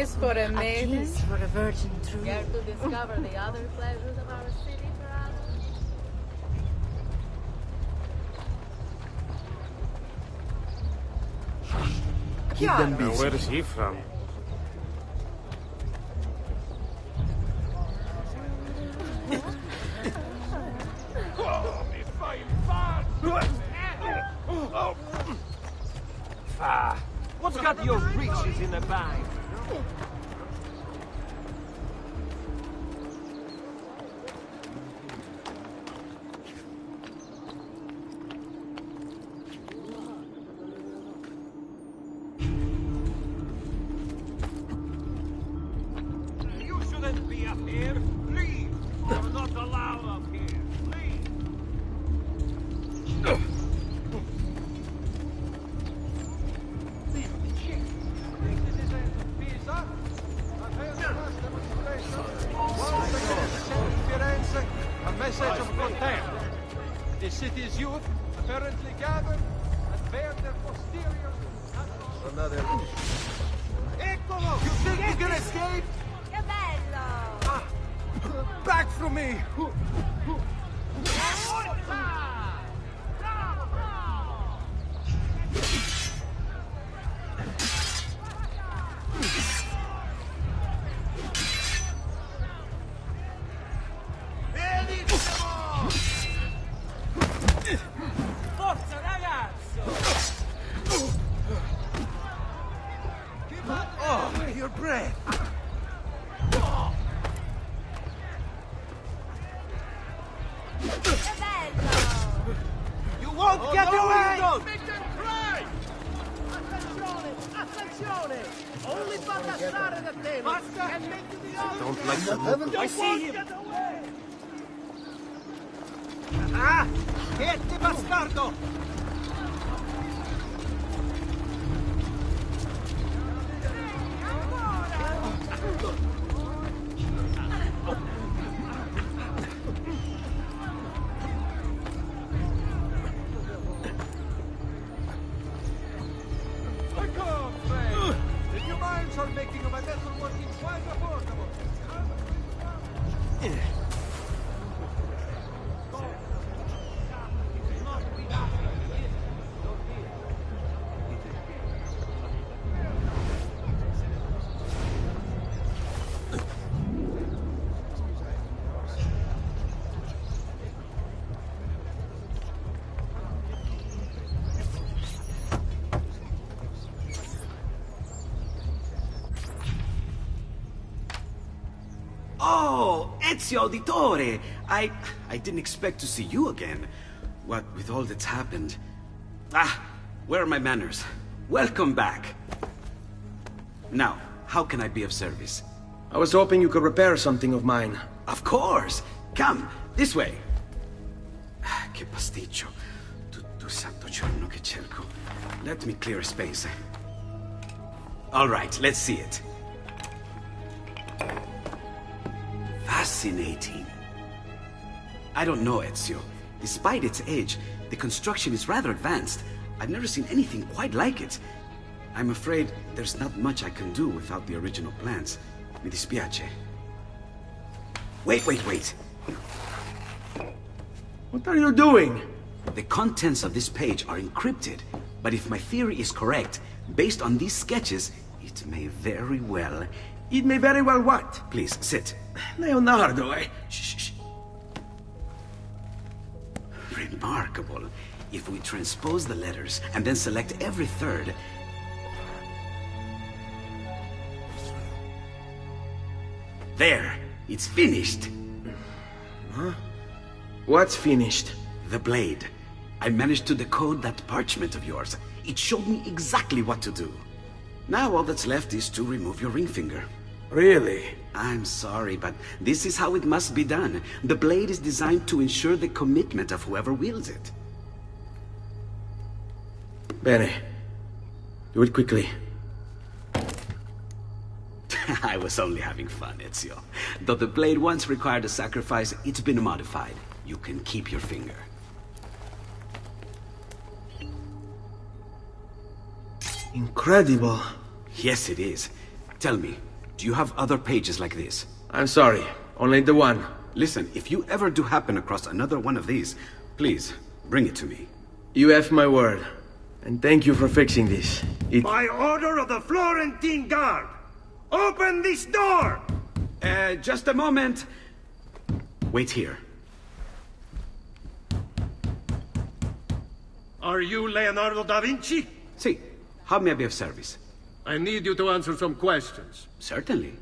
kiss for a maiden? A kiss for a virgin true. Care to discover the other pleasures of our city, perhaps? Keep them Now, busy. where is he from? What's got your riches in the bag? You shouldn't be up here. Leave. You're not allowed up here. Leave. A message of contempt. The city's youth apparently gathered and bared their posterior. Another. Eccolo! You think you can escape? Che bello! Back from me! Forza, ragazzo! Oh, your breath! Che bello! You won't get away! Attenzione! Only Baldassare da Thanos can make you the honor. Don't like the look. I see him! Ah! Siete bastardo! Come, friend! If your minds are making of a vessel working quite affordable. Oh, Ezio Auditore! I didn't expect to see you again. What with all that's happened. Ah, where are my manners? Welcome back. Now, how can I be of service? I was hoping you could repair something of mine. Of course! Come, this way! Che pasticcio. Tutto santo giorno che cerco. Let me clear a space. All right, let's see it. Fascinating. I don't know, Ezio. Despite its age, the construction is rather advanced. I've never seen anything quite like it. I'm afraid there's not much I can do without the original plans. Mi dispiace. Wait. What are you doing? The contents of this page are encrypted, but if my theory is correct, based on these sketches, it may very well... It may very well what? Please, sit. Leonardo, eh? Shh. Remarkable. If we transpose the letters and then select every third... There! It's finished! Huh? What's finished? The blade. I managed to decode that parchment of yours. It showed me exactly what to do. Now all that's left is to remove your ring finger. Really? I'm sorry, but this is how it must be done. The blade is designed to ensure the commitment of whoever wields it. Bene. Do it quickly. I was only having fun, Ezio. Though the blade once required a sacrifice, it's been modified. You can keep your finger. Incredible. Yes, it is. Tell me, Do you have other pages like this? I'm sorry. Only the one. Listen, if you ever do happen across another one of these, please, bring it to me. You have my word. And thank you for fixing this. By order of the Florentine Guard! Open this door! Just a moment. Wait here. Are you Leonardo da Vinci? See, how may I be of service? I need you to answer some questions. Certainly.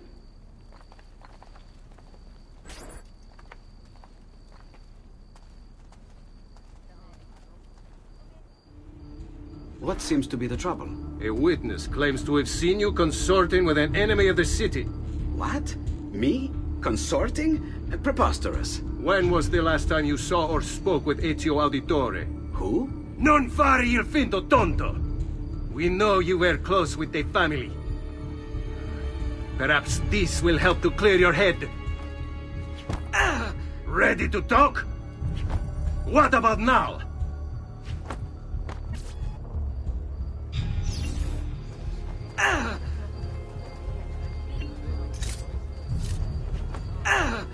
What seems to be the trouble? A witness claims to have seen you consorting with an enemy of the city. What? Me? Consorting? Preposterous. When was the last time you saw or spoke with Ezio Auditore? Who? Non fare il finto tonto! We know you were close with the family. Perhaps this will help to clear your head. Ready to talk? What about now?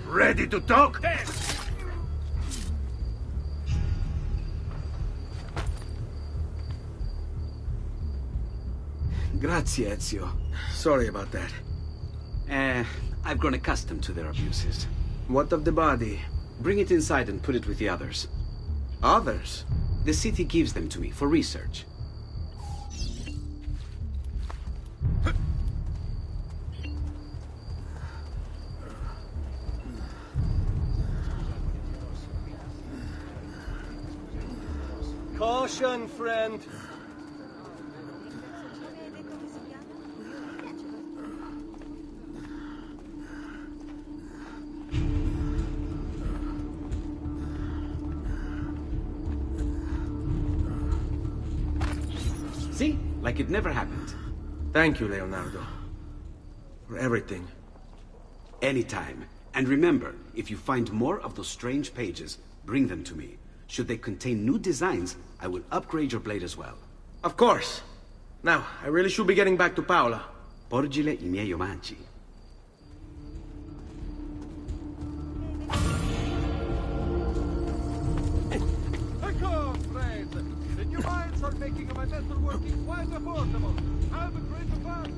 Ready to talk? Grazie, Ezio. Sorry about that. I've grown accustomed to their abuses. What of the body? Bring it inside and put it with the others. Others? The city gives them to me for research. Caution, friend. See? Like it never happened. Thank you, Leonardo. For everything. Anytime. And remember, if you find more of those strange pages, bring them to me. Should they contain new designs, I will upgrade your blade as well. Of course. Now, I really should be getting back to Paola. Porgile I miei omaggi. D'accord, friends. The new mines are making my metal working quite affordable. Have a great party.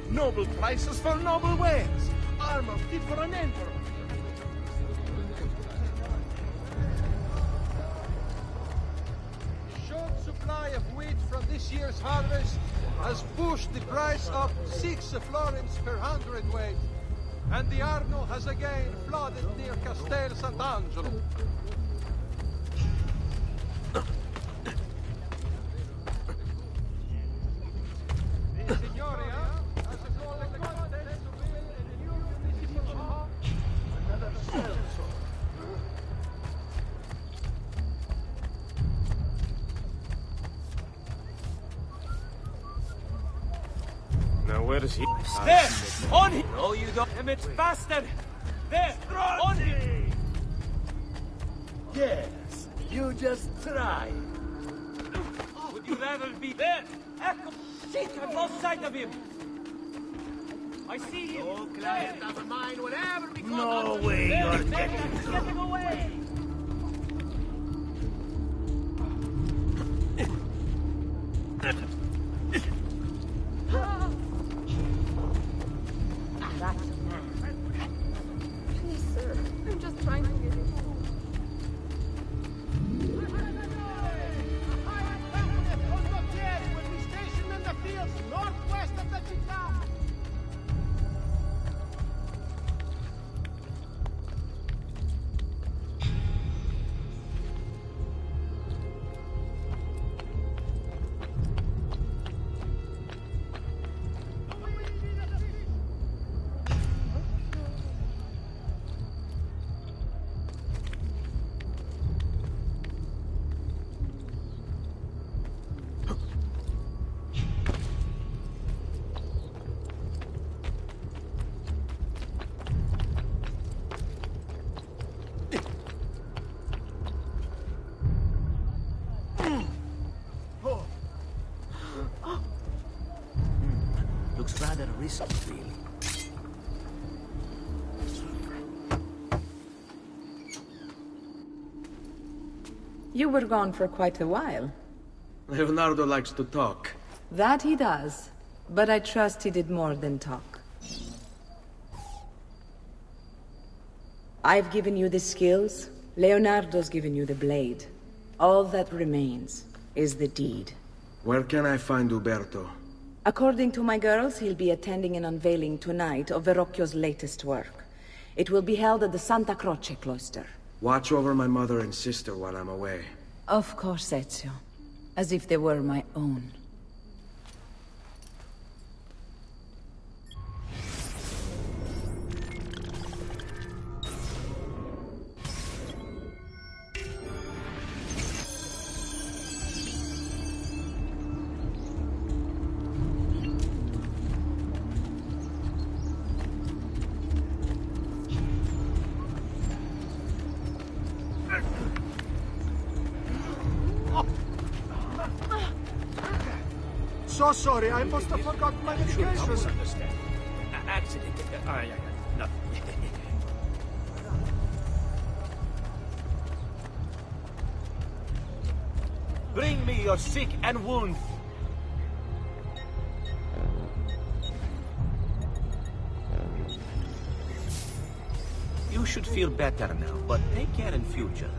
Noble prices for noble wares. Armor fit for an emperor. Short supply of wheat from this year's harvest has pushed the price up 6 florins per hundredweight, and the Arno has again flooded near Castel Sant'Angelo. The Signoria has a golden contest to build a new municipal hall. Another celso. Now where is he? There! On him! No, you don't. Damn it, bastard! There! On him! Yes, you just try. Would you rather be there? Echo! Shit! I've lost sight of him! I see him! Oh, client doesn't mind whatever we No way you're getting away! That's a man. Please, sir. I'm just trying to get it home. Will be stationed in the fields northwest of the Città. listen, really. You were gone for quite a while. Leonardo likes to talk. That he does. But I trust he did more than talk. I've given you the skills. Leonardo's given you the blade. All that remains is the deed. Where can I find Uberto? According to my girls, he'll be attending an unveiling tonight of Verrocchio's latest work. It will be held at the Santa Croce cloister. Watch over my mother and sister while I'm away. Of course, Ezio. As if they were my own. So sorry, I must have forgotten my medication. Misunderstand. Accident. Nothing. Bring me your sick and wound. You should feel better now, but take care in future.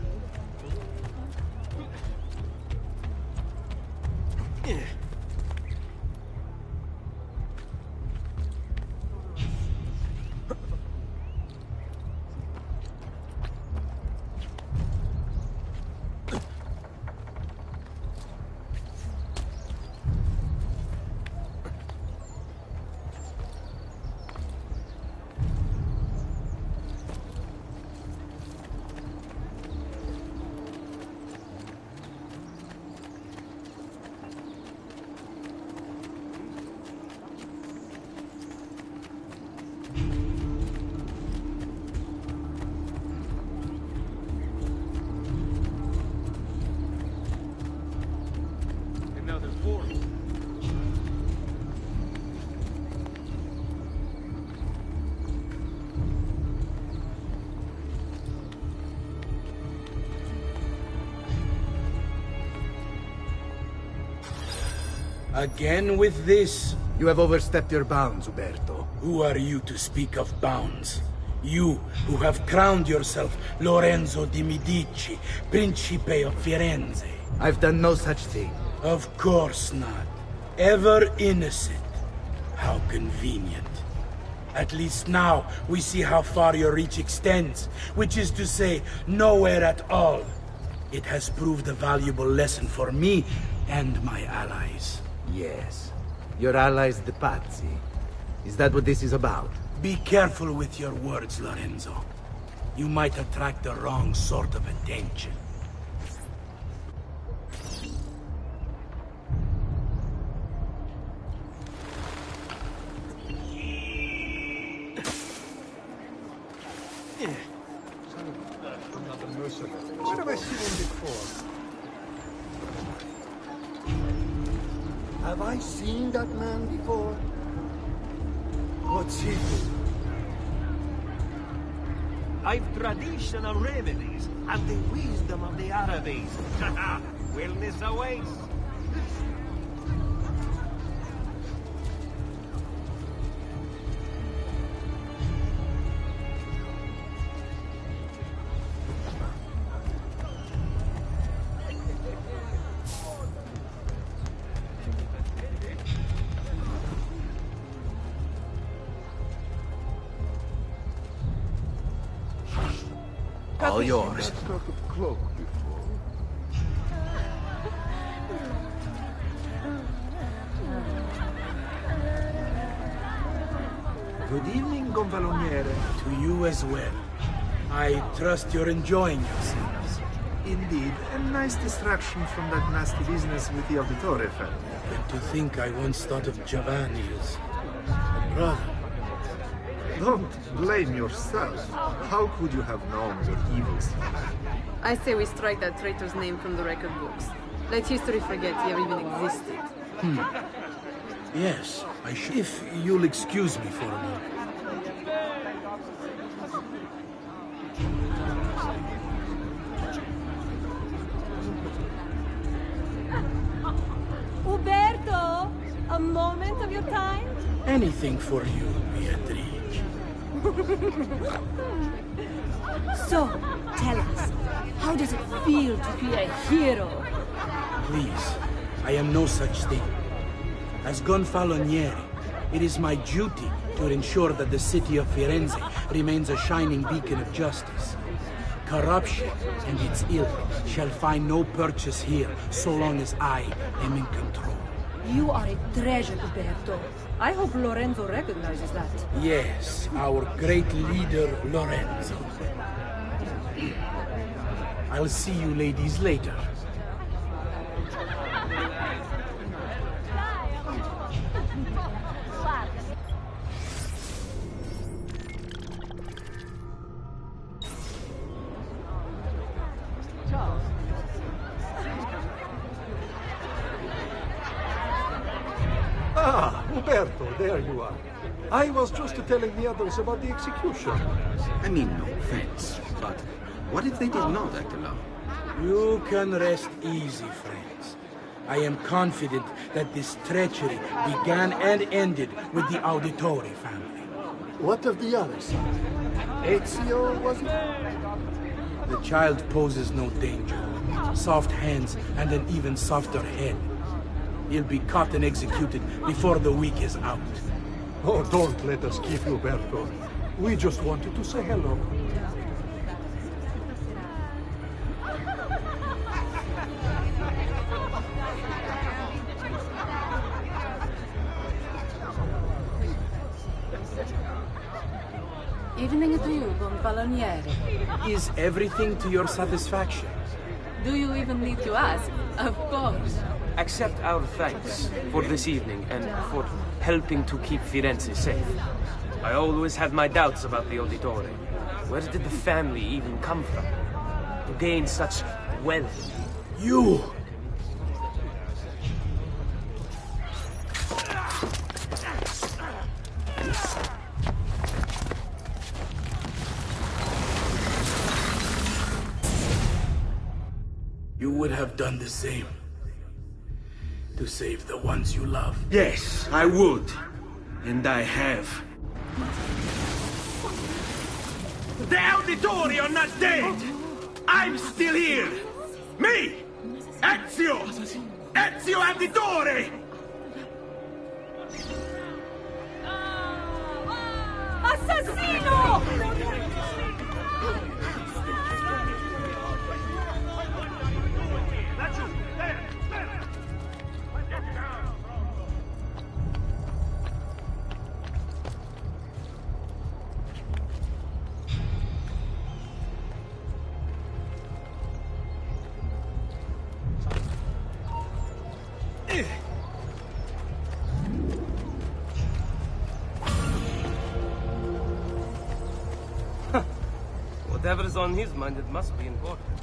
Again with this? You have overstepped your bounds, Uberto. Who are you to speak of bounds? You, who have crowned yourself Lorenzo di Medici, Principe of Firenze. I've done no such thing. Of course not. Ever innocent. How convenient. At least now, we see how far your reach extends, which is to say, nowhere at all. It has proved a valuable lesson for me and my allies. Yes. Your allies, the Pazzi. Is that what this is about? Be careful with your words, Lorenzo. You might attract the wrong sort of attention. Where have I seen him before? Have I seen that man before? What's he do? I've traditional remedies and the wisdom of the Arabes. Wellness awaits. All yours. That sort of cloak before. Good evening, Gonfaloniere. To you as well. I trust you're enjoying yourselves. Indeed, a nice distraction from that nasty business with the Auditore family. And to think I once thought of Giovanni as a brother. Don't blame yourself. How could you have known your evil side? I say we strike that traitor's name from the record books. Let history forget he ever even existed. Yes, I should. If you'll excuse me for a moment. Uberto, a moment of your time? Anything for you, Beatrice. So, tell us, how does it feel to be a hero? Please, I am no such thing. As Gonfaloniere, it is my duty to ensure that the city of Firenze remains a shining beacon of justice. Corruption and its ill shall find no purchase here so long as I am in control. You are a treasure, Uberto. I hope Lorenzo recognizes that. Yes, our great leader, Lorenzo. I'll see you ladies later. Ah, Uberto, there you are. I was just telling the others about the execution. I mean, no offense, but what if they did not act alone? You can rest easy, friends. I am confident that this treachery began and ended with the Auditore family. What of the others? Ezio, was it? The child poses no danger. Soft hands and an even softer head. He'll be caught and executed before the week is out. Oh, don't let us keep you, Uberto. We just wanted to say hello. Evening to you, Gonfaloniere. Is everything to your satisfaction? Do you even need to ask? Of course. Accept our thanks for this evening and for helping to keep Firenze safe. I always had my doubts about the Auditore. Where did the family even come from? To gain such wealth? You! You would have done the same. To save the ones you love. Yes, I would. And I have. The Auditore are not dead! I'm still here! Me! Ezio! Ezio Auditore! Assassino! Whatever's on his mind, it must be important.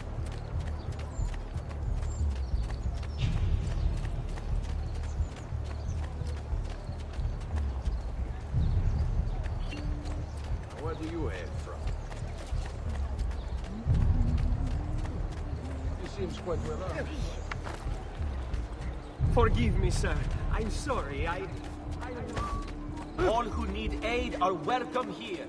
Where do you hail from? He seems quite well armed. Forgive me, sir. I'm sorry. All who need aid are welcome here.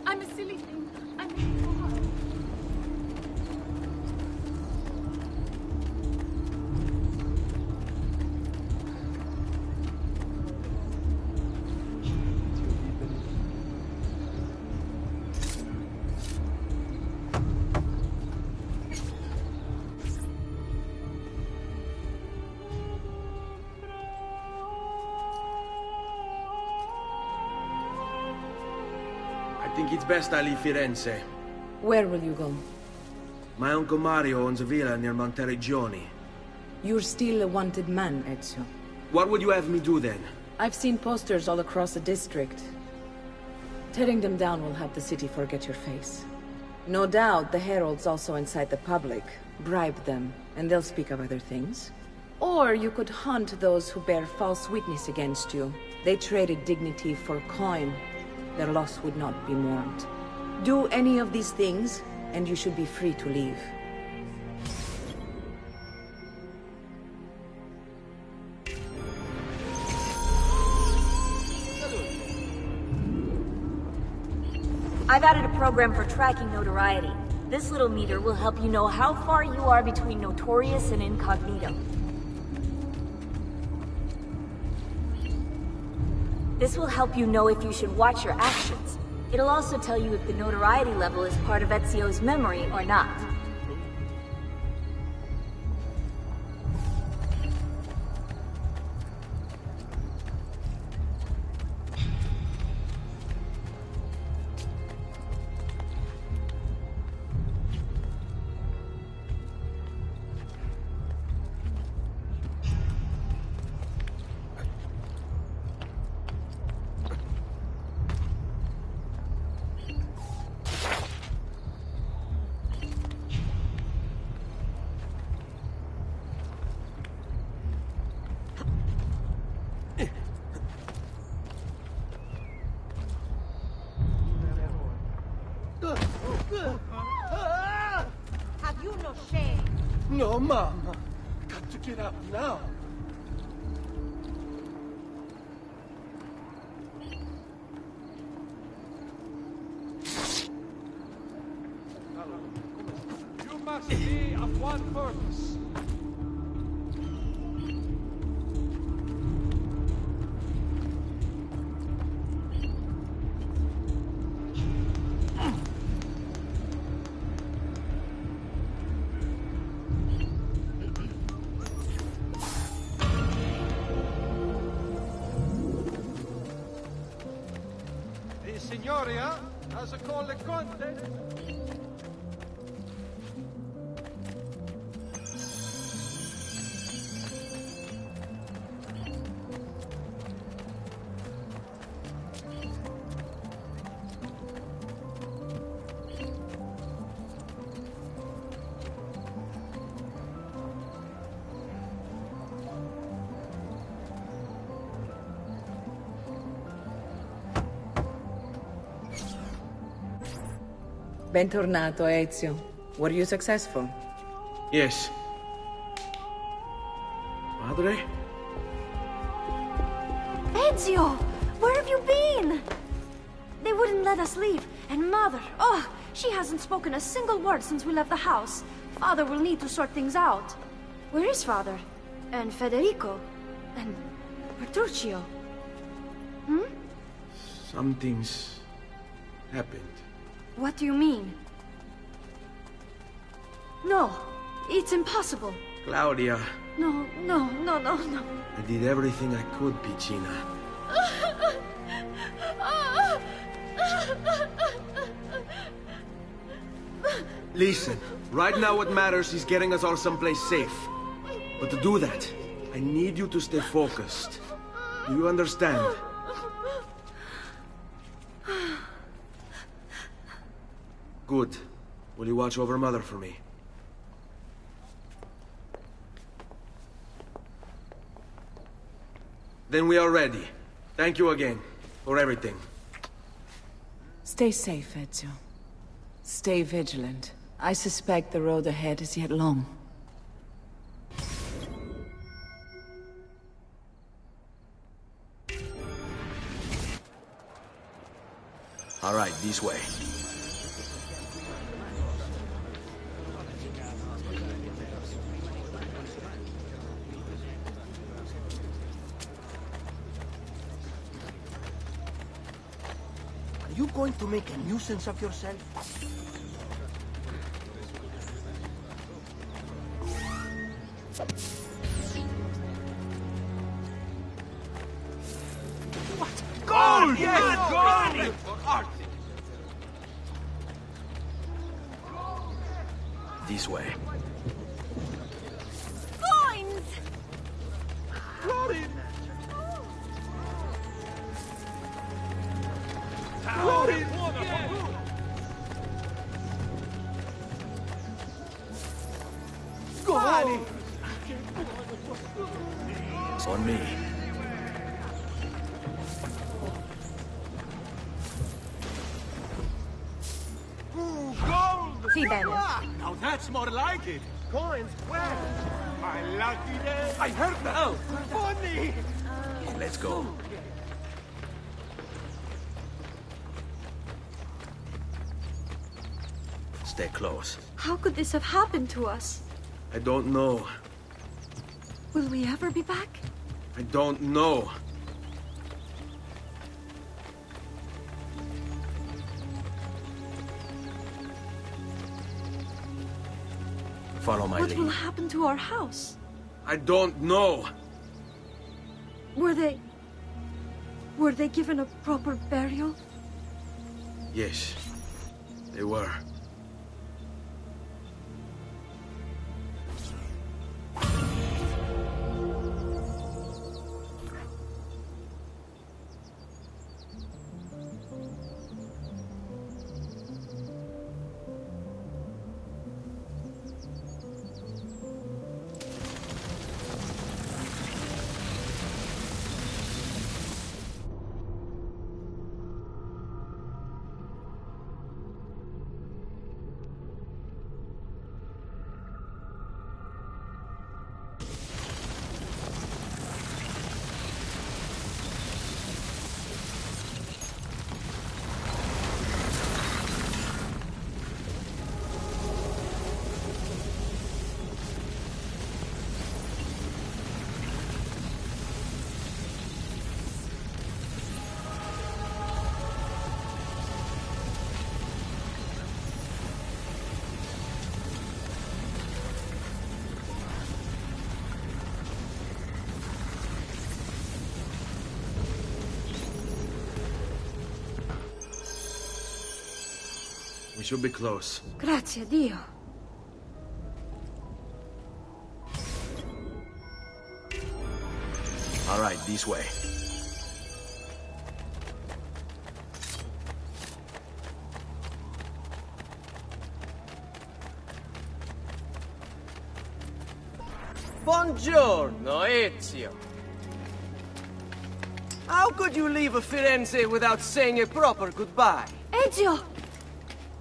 I'm a silly thing. I think it's best I leave Firenze. Where will you go? My Uncle Mario owns a villa near Monteriggioni. You're still a wanted man, Ezio. What would you have me do then? I've seen posters all across the district. Tearing them down will have the city forget your face. No doubt the heralds also incite the public. Bribe them, and they'll speak of other things. Or you could hunt those who bear false witness against you. They traded dignity for coin. Their loss would not be mourned. Do any of these things, and you should be free to leave. I've added a program for tracking notoriety. This little meter will help you know how far you are between notorious and incognito. This will help you know if you should watch your actions. It'll also tell you if the notoriety level is part of Ezio's memory or not. Have you no shame? No, Mama. Got to get up now. You must be of one purpose. The Signoria has a call the Conte. Bentornato, Ezio. Were you successful? Yes. Padre? Ezio! Where have you been? They wouldn't let us leave. And Mother, oh, she hasn't spoken a single word since we left the house. Father will need to sort things out. Where is Father? And Federico? And Petruchio? Hmm? Something's happened. What do you mean? No, it's impossible. Claudia. No. I did everything I could, Piccina. Listen, right now what matters is getting us all someplace safe. But to do that, I need you to stay focused. Do you understand? Good. Will you watch over Mother for me? Then we are ready. Thank you again for everything. Stay safe, Ezio. Stay vigilant. I suspect the road ahead is yet long. All right, this way. Are you going to make a nuisance of yourself? What? Gold! Yes, gold! This way. Coins! Florin! really bene. Now that's more like it. Coins, where? My lucky day. I heard now. Funny. Let's go. Stay close. How could this have happened to us? I don't know. Will we ever be back? I don't know. Follow my lead. What will happen to our house? I don't know. Were they given a proper burial? Yes, they were. We should be close. Grazie, Dio. All right, this way. Buongiorno, Ezio. How could you leave Firenze without saying a proper goodbye? Ezio!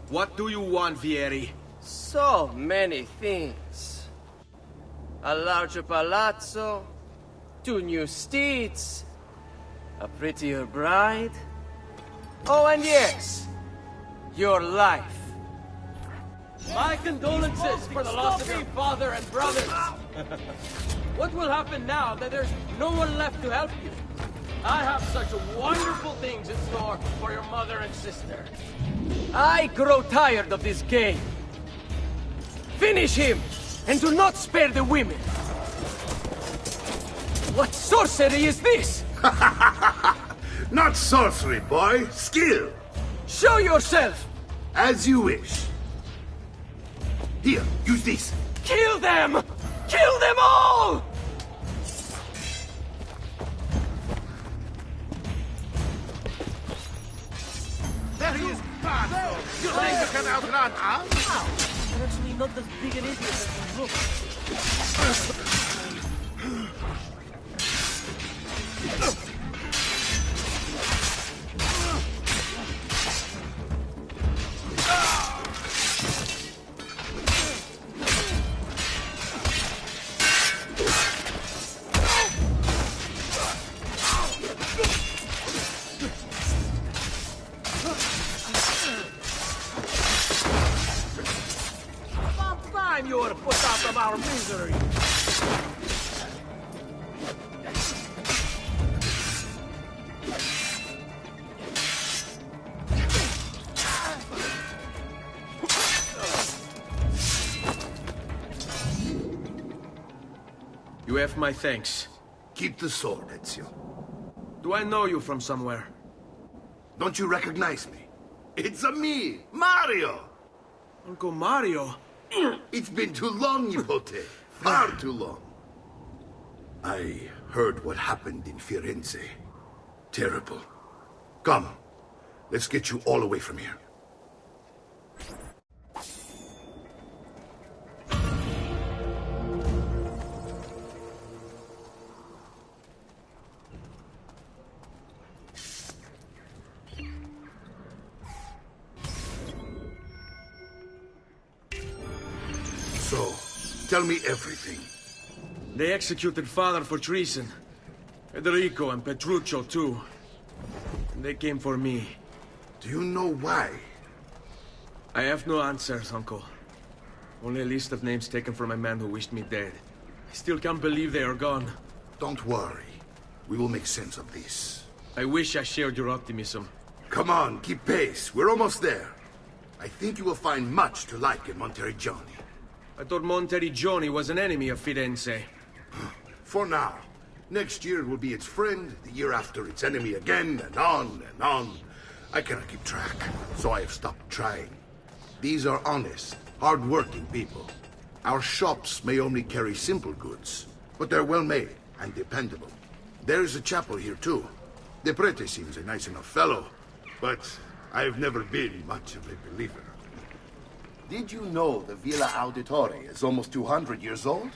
What do you want, Vieri? So many things. A larger palazzo, 2 new steeds, a prettier bride. Oh, and yes, your life. My condolences for the loss of your father and brothers. What will happen now that there's no one left to help you? I have such wonderful things in store for your mother and sister. I grow tired of this game. Finish him, and do not spare the women. What sorcery is this? Not sorcery, boy. Skill. Show yourself. As you wish. Here, use this. Kill them! Kill them all! There he is! You think you can outrun us? You're actually not as big an idiot as you look. You ought to put out of our misery. You have my thanks. Keep the sword, Ezio. Do I know you from somewhere? Don't you recognize me? It's me, Mario! Uncle Mario? It's been too long, Nipote. Far too long. I heard what happened in Firenze. Terrible. Come, let's get you all away from here. So, tell me everything. They executed Father for treason. Federico and Petruccio, too. And they came for me. Do you know why? I have no answers, Uncle. Only a list of names taken from a man who wished me dead. I still can't believe they are gone. Don't worry. We will make sense of this. I wish I shared your optimism. Come on, keep pace. We're almost there. I think you will find much to like in Monteriggioni. I thought Monteriggioni was an enemy of Firenze. For now. Next year it will be its friend, the year after its enemy again, and on and on. I cannot keep track, so I have stopped trying. These are honest, hard-working people. Our shops may only carry simple goods, but they're well-made and dependable. There is a chapel here, too. The prete seems a nice enough fellow, but I have never been much of a believer. Did you know the Villa Auditore is almost 200 years old?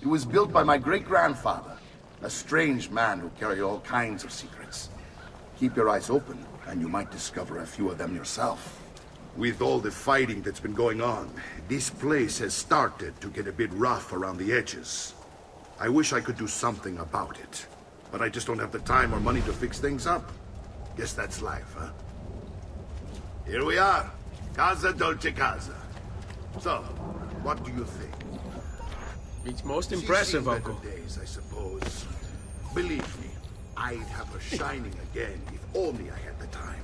It was built by my great-grandfather, a strange man who carried all kinds of secrets. Keep your eyes open, and you might discover a few of them yourself. With all the fighting that's been going on, this place has started to get a bit rough around the edges. I wish I could do something about it, but I just don't have the time or money to fix things up. Guess that's life, huh? Here we are. Casa Dolce Casa. So, what do you think? It's most impressive, Uncle. Days, I suppose. Believe me, I'd have her shining again if only I had the time.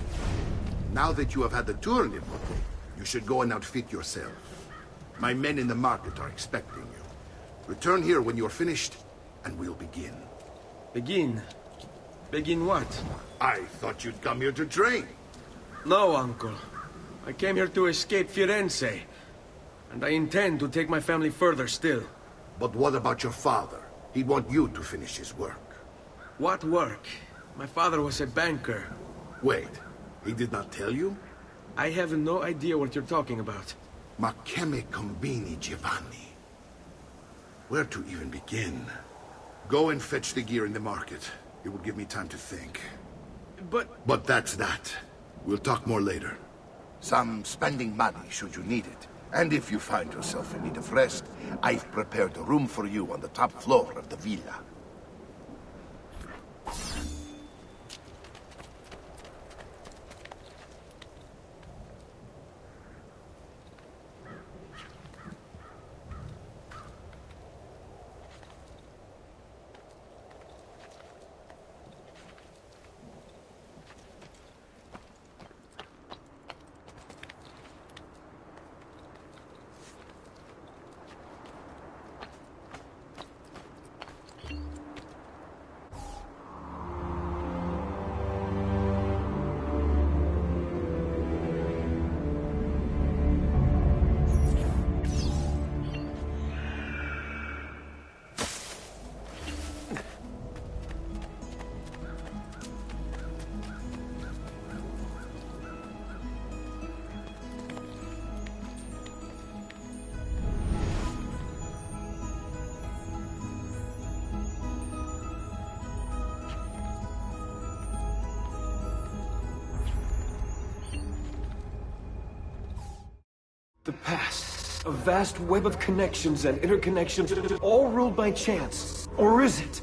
Now that you have had the tour, Nipote, you should go and outfit yourself. My men in the market are expecting you. Return here when you're finished, and we'll begin. Begin? Begin what? I thought you'd come here to train. No, Uncle. I came here to escape Firenze. And I intend to take my family further still. But what about your father? He'd want you to finish his work. What work? My father was a banker. Wait, he did not tell you? I have no idea what you're talking about. Ma che me combini, Giovanni? Where to even begin? Go and fetch the gear in the market. It will give me time to think. But that's that. We'll talk more later. Some spending money should you need it. And if you find yourself in need of rest, I've prepared a room for you on the top floor of the villa. The past. A vast web of connections and interconnections, all ruled by chance. Or is it?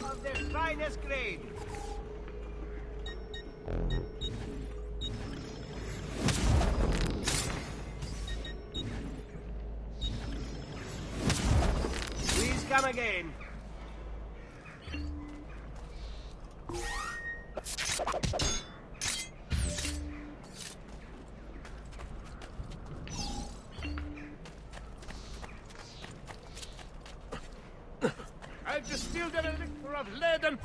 Of the finest grade. Please come again. I've distilled an elixir of leaden.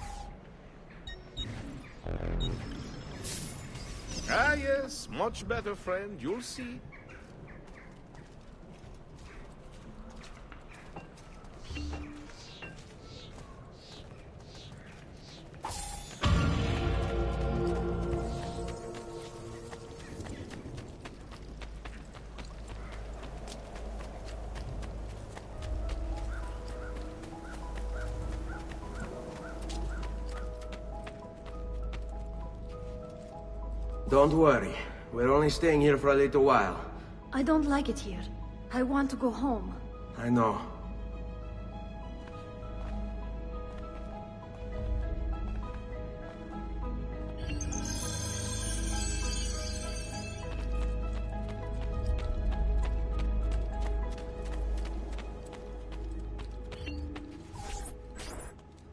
Ah, yes, much better, friend. You'll see. Don't worry. We're only staying here for a little while. I don't like it here. I want to go home. I know.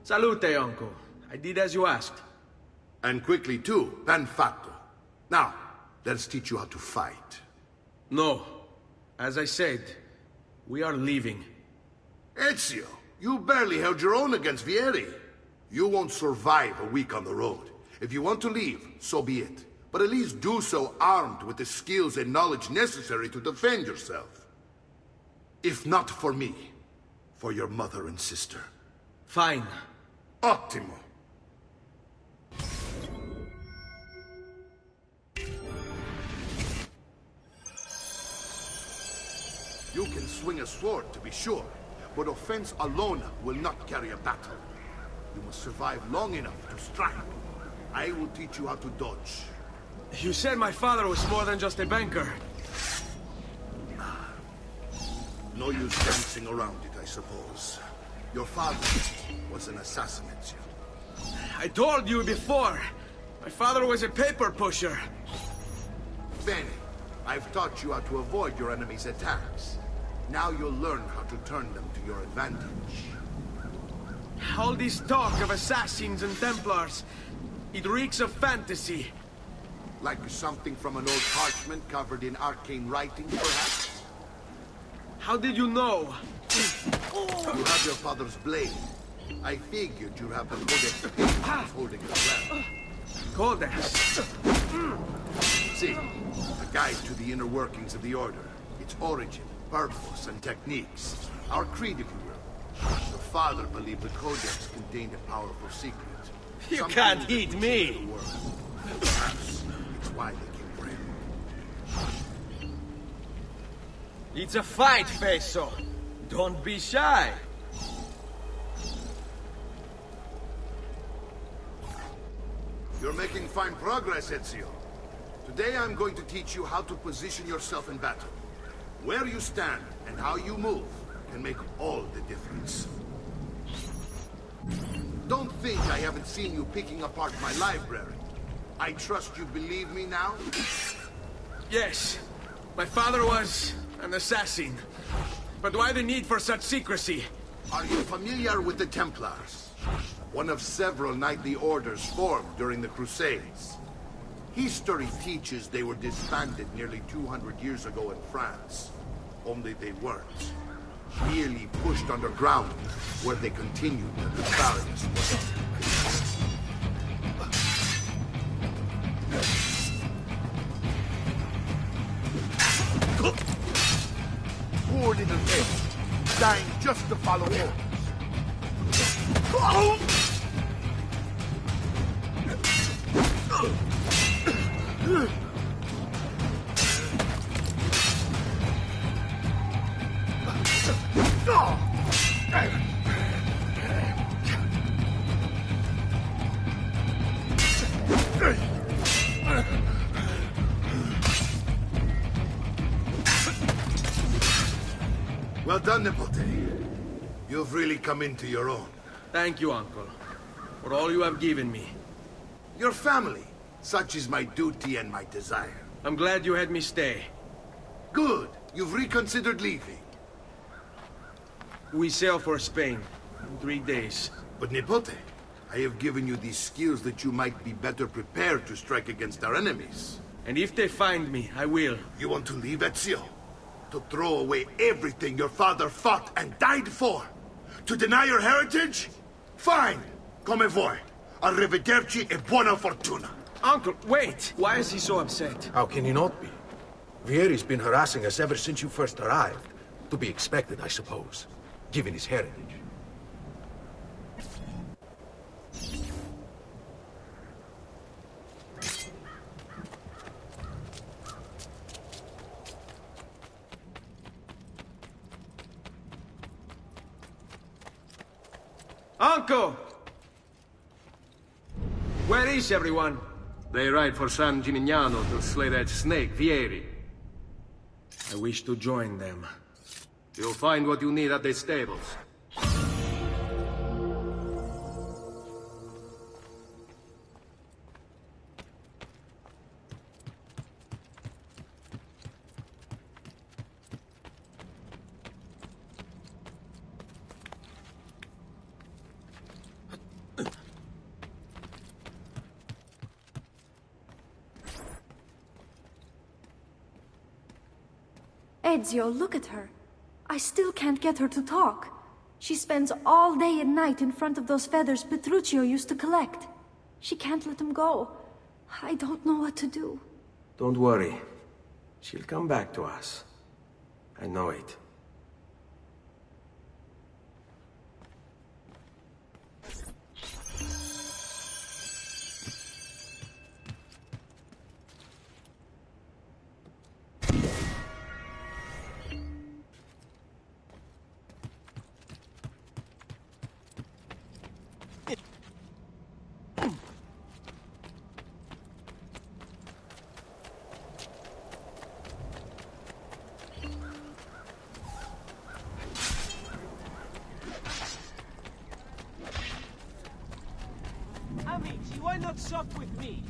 Salute, uncle. I did as you asked. And quickly too, ben fatto. Now, let's teach you how to fight. No. As I said, we are leaving. Ezio, you barely held your own against Vieri. You won't survive a week on the road. If you want to leave, so be it. But at least do so armed with the skills and knowledge necessary to defend yourself. If not for me, for your mother and sister. Fine. Ottimo. You can swing a sword, to be sure, but offense alone will not carry a battle. You must survive long enough to strike. I will teach you how to dodge. You said my father was more than just a banker. No use dancing around it, I suppose. Your father was an assassin, Ezio. I told you before. My father was a paper pusher. Bene, I've taught you how to avoid your enemy's attacks. Now you'll learn how to turn them to your advantage. All this talk of assassins and Templars, it reeks of fantasy. Like something from an old parchment covered in arcane writing, perhaps? How did you know? You have your father's blade. I figured you'd have the Codex Patricius holding it well. Codex? See, a guide to the inner workings of the Order. Its origin, purpose, and techniques. Our creed, if you will. Your father believed the Codex contained a powerful secret. You can't eat me! Perhaps it's why they came for him. It's a fight, Feso. Don't be shy. You're making fine progress, Ezio. Today I'm going to teach you how to position yourself in battle. Where you stand and how you move can make all the difference. Don't think I haven't seen you picking apart my library. I trust you believe me now? Yes. My father was an assassin. But why the need for such secrecy? Are you familiar with the Templars? One of several knightly orders formed during the Crusades. History teaches they were disbanded nearly 200 years ago in France. Only they weren't. Merely pushed underground, where they continued their nefarious work. Poor little men, dying just to follow orders. Well done, Nipote. You've really come into your own. Thank you, Uncle, for all you have given me. Your family. Such is my duty and my desire. I'm glad you had me stay. Good. You've reconsidered leaving. We sail for Spain in 3 days. But Nipote, I have given you these skills that you might be better prepared to strike against our enemies. And if they find me, I will. You want to leave Ezio? To throw away everything your father fought and died for? To deny your heritage? Fine. Come vuoi. Arrivederci e buona fortuna. Uncle, wait! Why is he so upset? How can he not be? Vieri's been harassing us ever since you first arrived. To be expected, I suppose, given his heritage. Uncle! Where is everyone? They ride for San Gimignano to slay that snake, Vieri. I wish to join them. You'll find what you need at the stables. Ezio, look at her. I still can't get her to talk. She spends all day and night in front of those feathers Petruchio used to collect. She can't let them go. I don't know what to do. Don't worry. She'll come back to us. I know it. Amici, why not sup with me?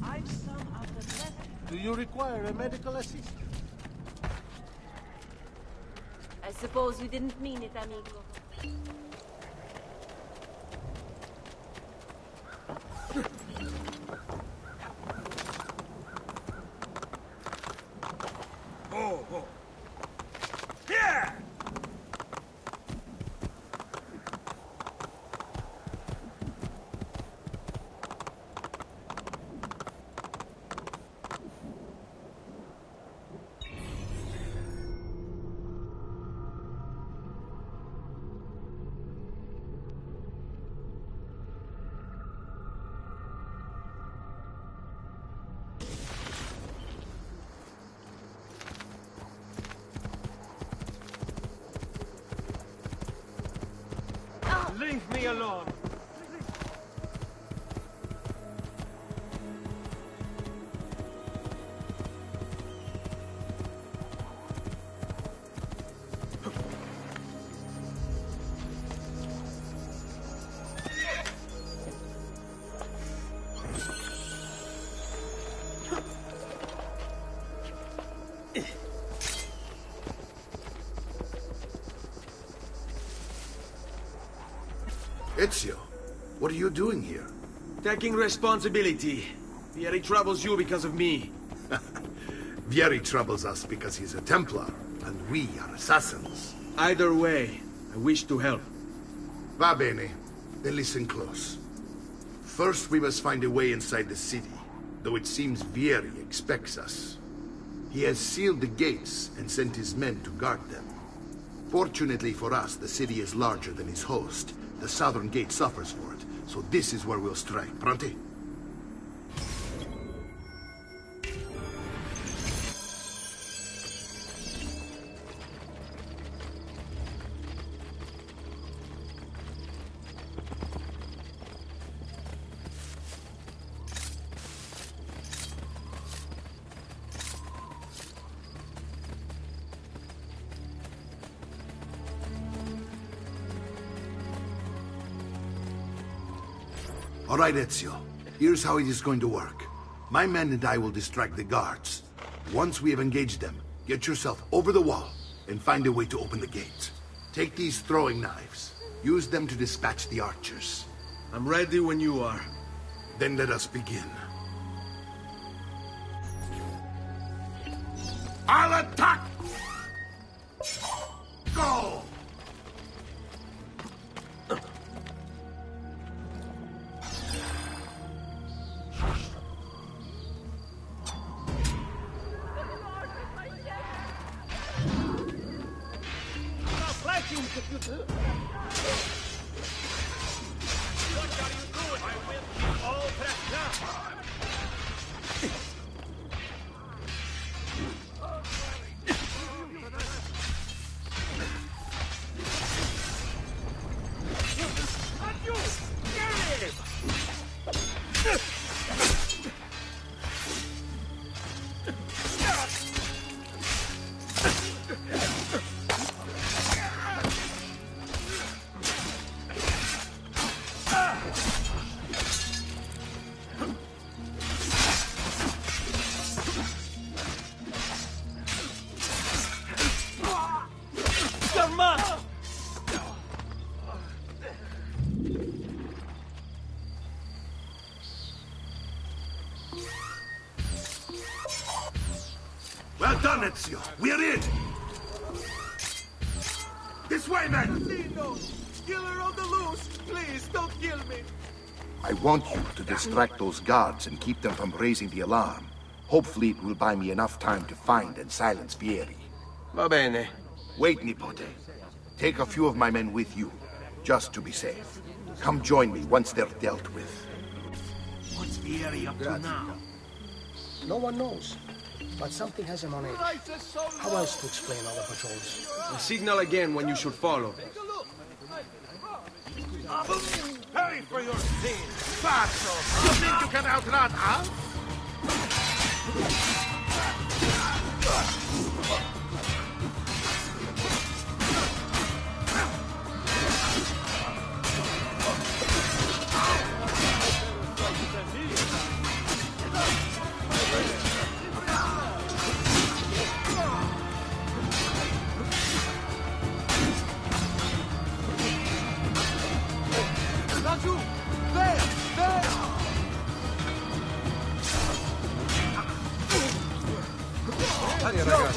I've some of the best. Do you require a medical assistant? I suppose you didn't mean it, amigo. Oh, oh. Yeah! Leave me alone. Ezio, what are you doing here? Taking responsibility. Vieri troubles you because of me. Vieri troubles us because he's a Templar, and we are assassins. Either way, I wish to help. Va bene. Then listen close. First, we must find a way inside the city, though it seems Vieri expects us. He has sealed the gates and sent his men to guard them. Fortunately for us, the city is larger than his host. The southern gate suffers for it, so this is where we'll strike. Pronti? All right, Ezio. Here's how it is going to work. My men and I will distract the guards. Once we have engaged them, get yourself over the wall and find a way to open the gates. Take these throwing knives. Use them to dispatch the archers. I'm ready when you are. Then let us begin. I'll attack! Go! Well done, Ezio. We're in. This way, men. Killer on the loose. Please, don't kill me. I want you to distract those guards and keep them from raising the alarm. Hopefully it will buy me enough time to find and silence Vieri. Va bene. Wait, Nipote. Take a few of my men with you, just to be safe. Come join me once they're dealt with. What's Vieri up to now? No one knows. But something has him on edge. How else to explain all the patrols? I'll signal again when you should follow. Pay for your sins, Pazzo! You think you can outrun us?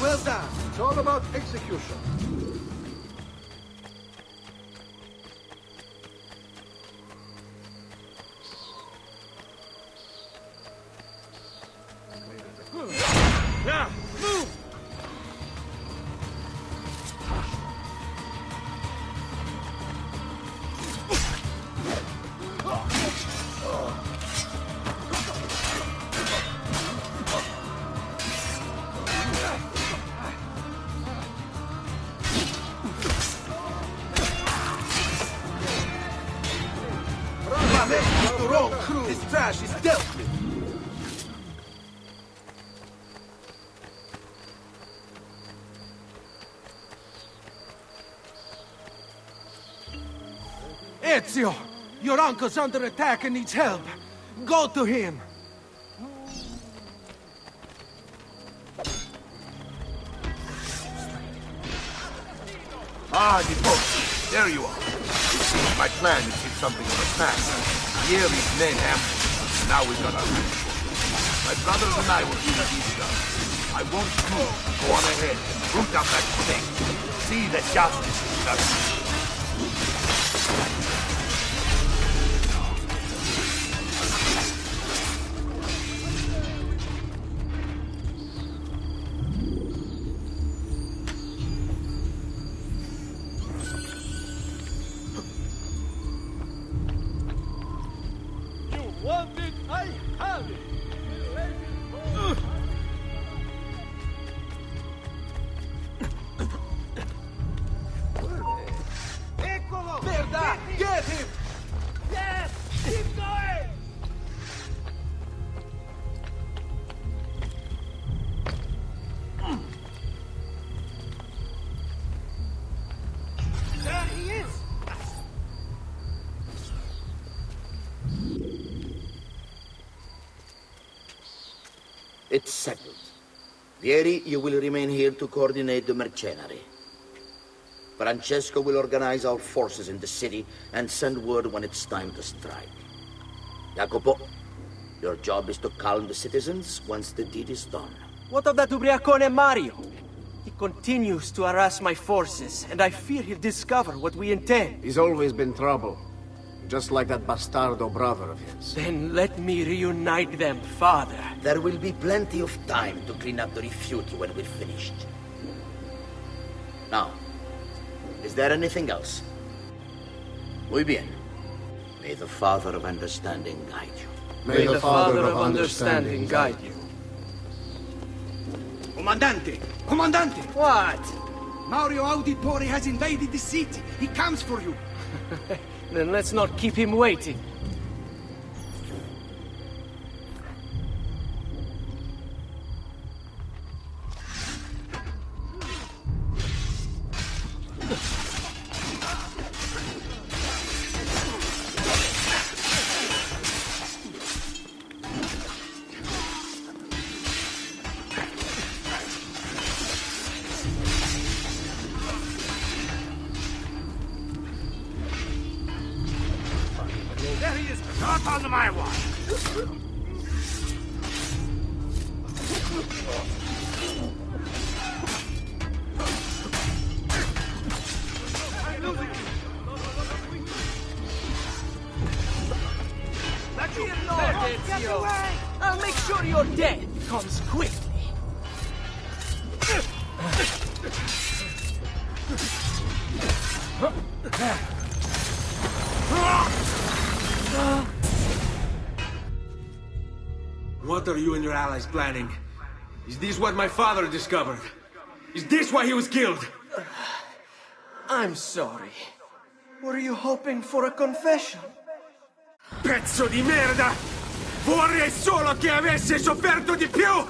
Well done. It's all about execution. Now, move! This trash is dealt with. Ezio! Your uncle's under attack and needs help. Go to him. Ah, Nipote, there you are. It seems my plan is hit something of a snap. Vieri's men ambushed. Now we've got our hands full. My brothers and I will see these guns. I want you to go on ahead and root out that snake. See that justice is done. Want it? I have it! Eccolo! Merda! Get him! Yes! Keep going! There he is! It's settled. Vieri, you will remain here to coordinate the mercenary. Francesco will organize our forces in the city and send word when it's time to strike. Jacopo, your job is to calm the citizens once the deed is done. What of that Ubriacone Mario? He continues to harass my forces, and I fear he'll discover what we intend. He's always been trouble. Just like that bastardo brother of his. Then let me reunite them, father. There will be plenty of time to clean up the refugee when we're finished. Now, is there anything else? Muy bien. May the Father of Understanding guide you. May the Father of Understanding guide you. Comandante! Comandante! What? Mario Auditore has invaded the city. He comes for you. Then let's not keep him waiting. There he is! Not on my watch! I'm losing you! Let me alone! Get away! I'll make sure your death comes quickly. What are you and your allies planning? Is this what my father discovered? Is this why he was killed? I'm sorry. Were you hoping for a confession? Pezzo di merda! Vorrei solo che avessi sofferto di più!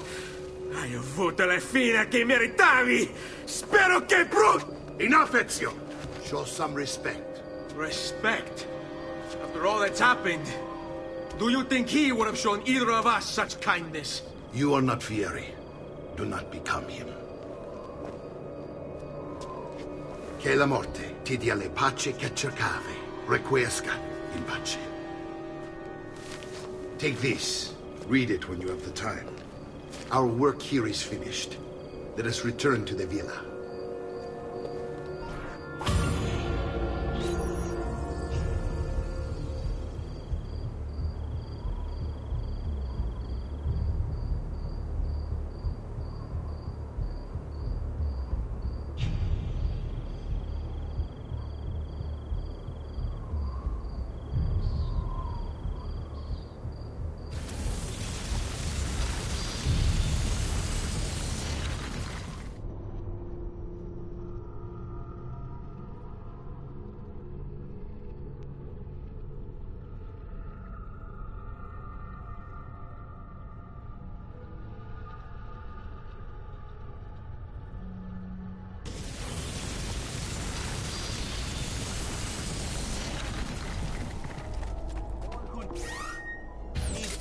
Hai avuto la fine che meritavi! Spero che Enough, Ezio! Show some respect. Respect? After all that's happened, do you think he would have shown either of us such kindness? You are not Vieri. Do not become him. Che la morte ti dia le pace che cercavi. Requiesca in pace. Take this. Read it when you have the time. Our work here is finished. Let us return to the villa.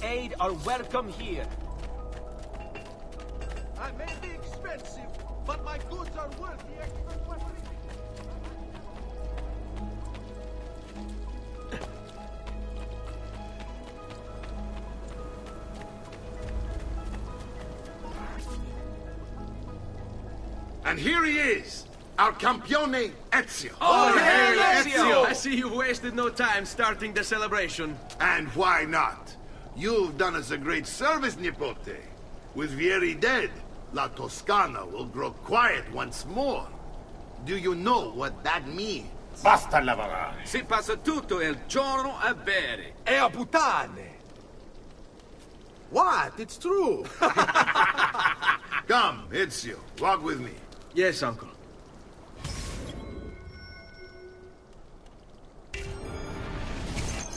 Aid are welcome here. I may be expensive, but my goods are worth the extra 20. And here he is, our campione Ezio. Oh, hail Ezio! I see you've wasted no time starting the celebration. And why not? You've done us a great service, Nipote. With Vieri dead, La Toscana will grow quiet once more. Do you know what that means? Basta lavorare! Si passa tutto il giorno a bere. E a puttane! What? It's true! Come, Ezio, walk with me. Yes, uncle.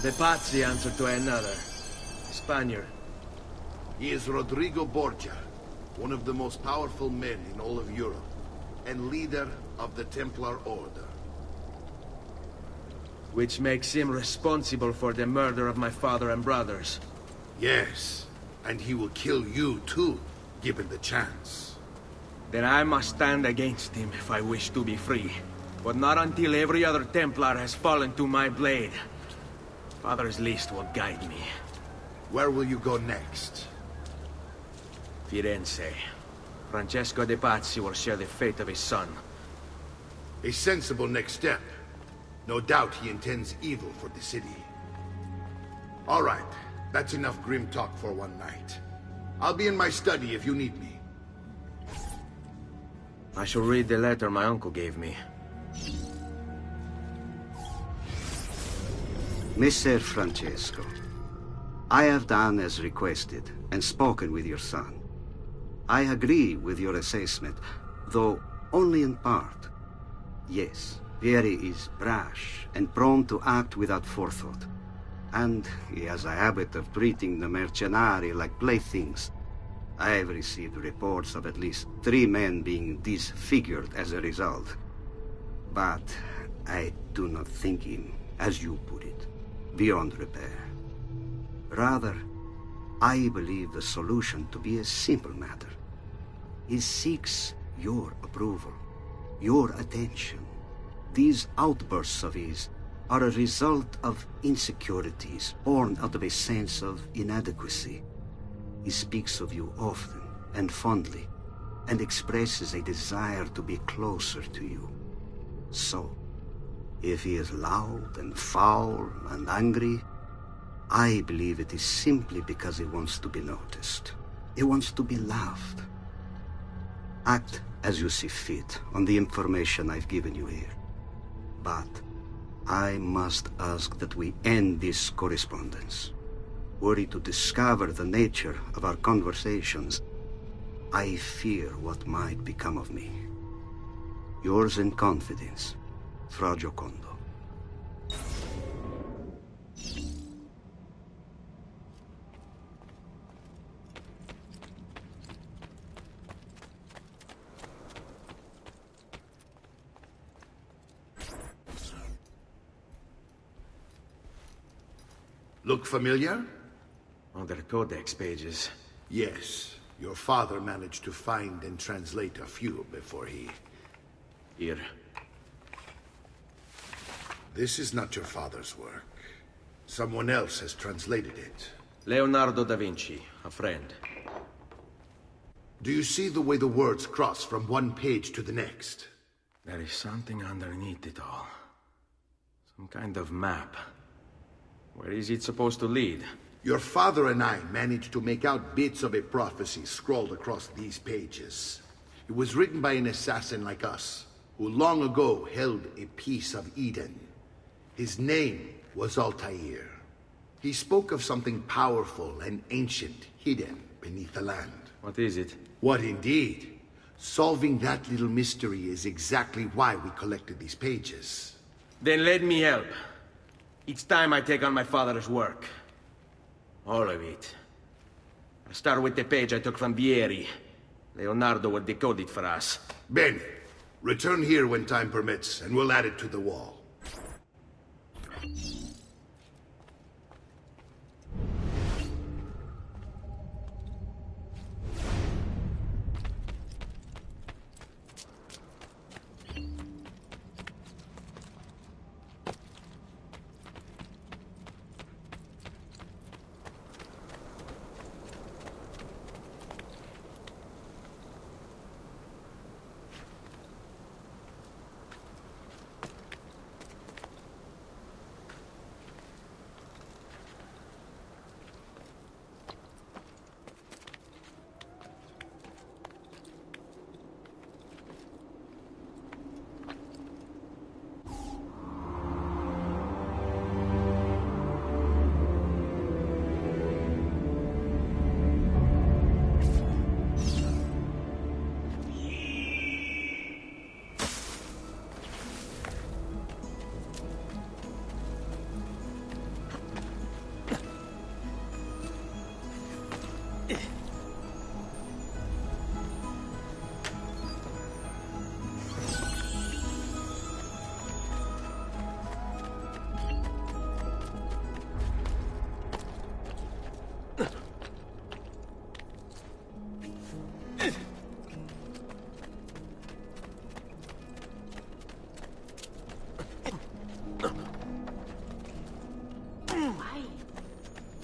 The Pazzi answer to another. Spaniard. He is Rodrigo Borgia, one of the most powerful men in all of Europe, and leader of the Templar Order. Which makes him responsible for the murder of my father and brothers. Yes, and he will kill you too. given the chance. Then I must stand against him if I wish to be free. But not until every other Templar has fallen to my blade. Father's list will guide me. Where will you go next? Firenze. Francesco de Pazzi will share the fate of his son. A sensible next step. No doubt he intends evil for the city. All right, that's enough grim talk for one night. I'll be in my study if you need me. I shall read the letter my uncle gave me. Messer Francesco, I have done as requested and spoken with your son. I agree with your assessment, though only in part. Yes, Vieri is brash and prone to act without forethought. And he has a habit of treating the mercenari like playthings. I have received reports of at least 3 men being disfigured as a result. But I do not think him, as you put it, beyond repair. Rather, I believe the solution to be a simple matter. He seeks your approval, your attention. These outbursts of his are a result of insecurities born out of a sense of inadequacy. He speaks of you often and fondly, and expresses a desire to be closer to you. So, if he is loud and foul and angry, I believe it is simply because he wants to be noticed. He wants to be loved. Act as you see fit on the information I've given you here. But I must ask that we end this correspondence. Were he to discover the nature of our conversations, I fear what might become of me. Yours in confidence, Fra Giocondo. Look familiar? Other codex pages. Yes. Your father managed to find and translate a few before he... Here. This is not your father's work. Someone else has translated it. Leonardo da Vinci, a friend. Do you see the way the words cross from one page to the next? There is something underneath it all. Some kind of map. Where is it supposed to lead? Your father and I managed to make out bits of a prophecy scrawled across these pages. It was written by an assassin like us, who long ago held a piece of Eden. His name was Altair. He spoke of something powerful and ancient hidden beneath the land. What is it? What indeed? Solving that little mystery is exactly why we collected these pages. Then let me help. It's time I take on my father's work. All of it. I'll start with the page I took from Vieri. Leonardo will decode it for us. Ben, return here when time permits, and we'll add it to the wall.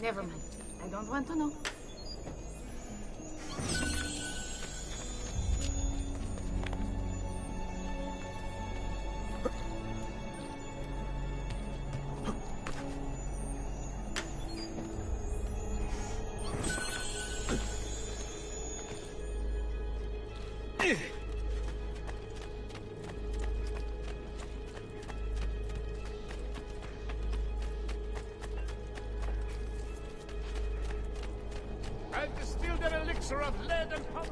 Never mind. I don't want to know. I've distilled an elixir of lead and power.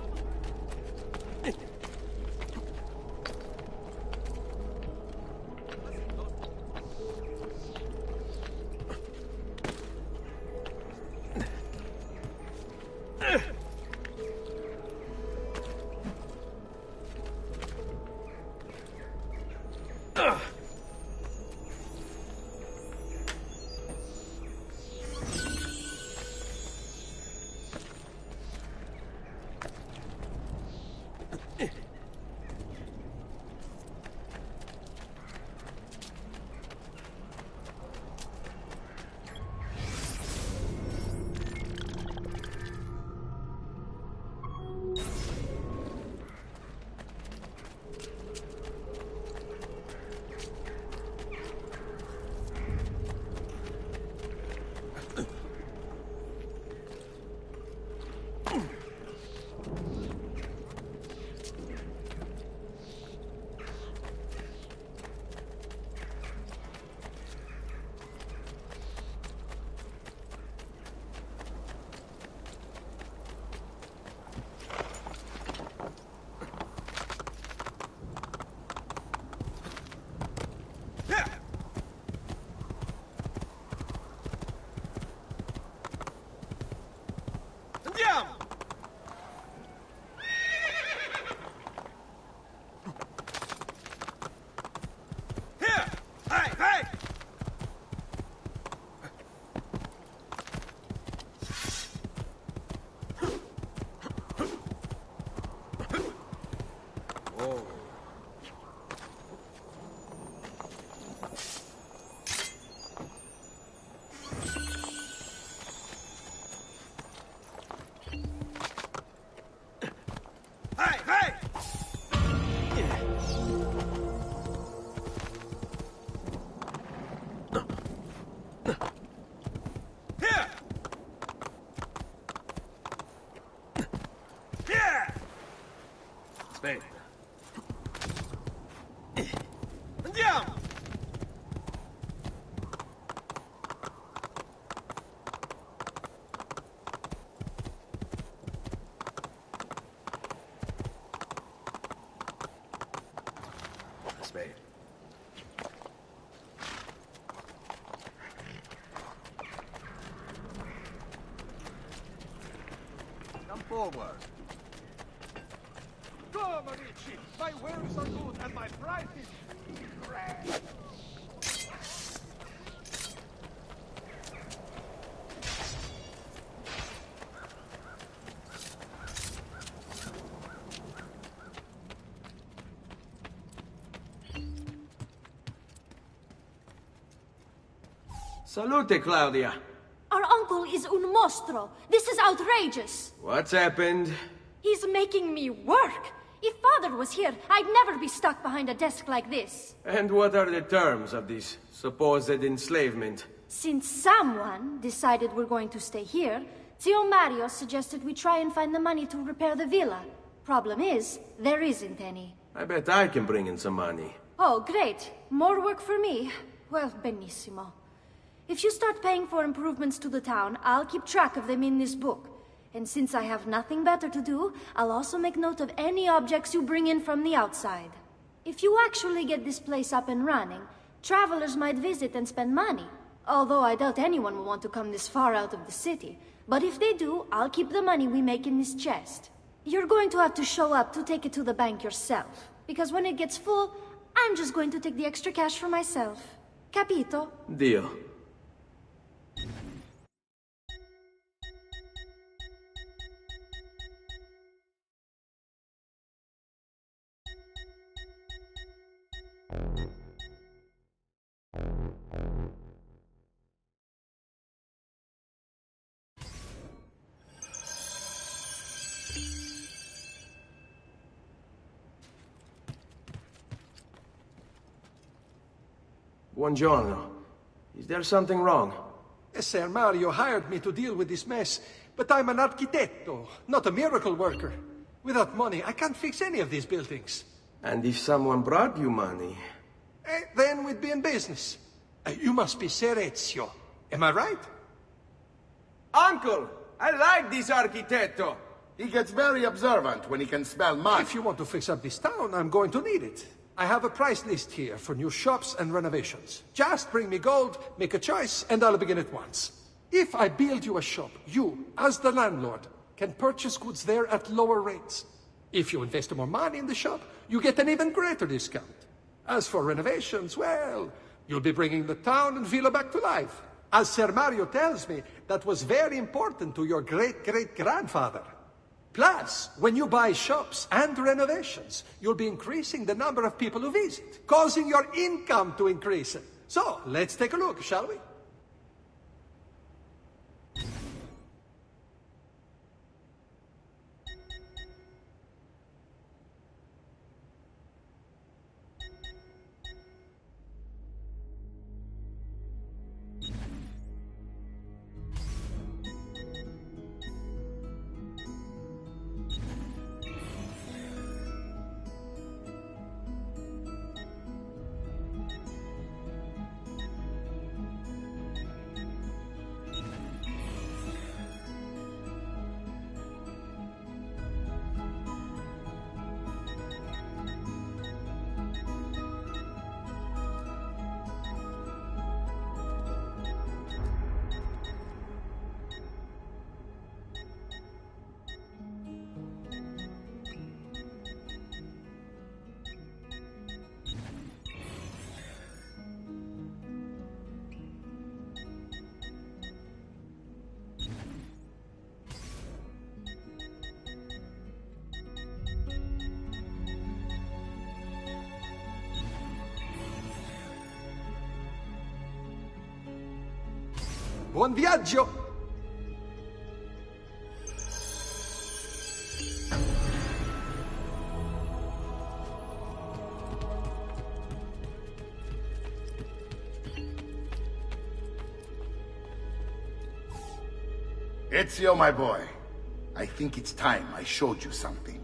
Andiamo! Here! Hey, hey! Oh. Hey, hey! Here! Here! Aspetta. Andiamo! Aspetta. Come forward. Go, Marici! My wares are good and my price is great! Salute, Claudia. Our uncle is un mostro. This is outrageous. What's happened? He's making me work. If Father was here, I'd never be stuck behind a desk like this. And what are the terms of this supposed enslavement? Since someone decided we're going to stay here, Zio Mario suggested we try and find the money to repair the villa. Problem is, there isn't any. I bet I can bring in some money. Oh, great. More work for me. Well, benissimo. If you start paying for improvements to the town, I'll keep track of them in this book. And since I have nothing better to do, I'll also make note of any objects you bring in from the outside. If you actually get this place up and running, travelers might visit and spend money. Although I doubt anyone will want to come this far out of the city. But if they do, I'll keep the money we make in this chest. You're going to have to show up to take it to the bank yourself. Because when it gets full, I'm just going to take the extra cash for myself. Capito? Deal. Buongiorno. Is there something wrong? Ser Mario hired me to deal with this mess, but I'm an architetto, not a miracle worker. Without money, I can't fix any of these buildings. And if someone brought you money? Then we'd be in business. You must be Ser Ezio. Am I right? Uncle, I like this architetto. He gets very observant when he can smell mud. If you want to fix up this town, I'm going to need it. I have a price list here for new shops and renovations. Just bring me gold, make a choice, and I'll begin at once. If I build you a shop, you, as the landlord, can purchase goods there at lower rates. If you invest more money in the shop, you get an even greater discount. As for renovations, well, you'll be bringing the town and villa back to life. As Ser Mario tells me, that was very important to your great-great-grandfather. Plus, when you buy shops and renovations, you'll be increasing the number of people who visit, causing your income to increase. So, let's take a look, shall we? Buon viaggio! Ezio, my boy, I think it's time I showed you something.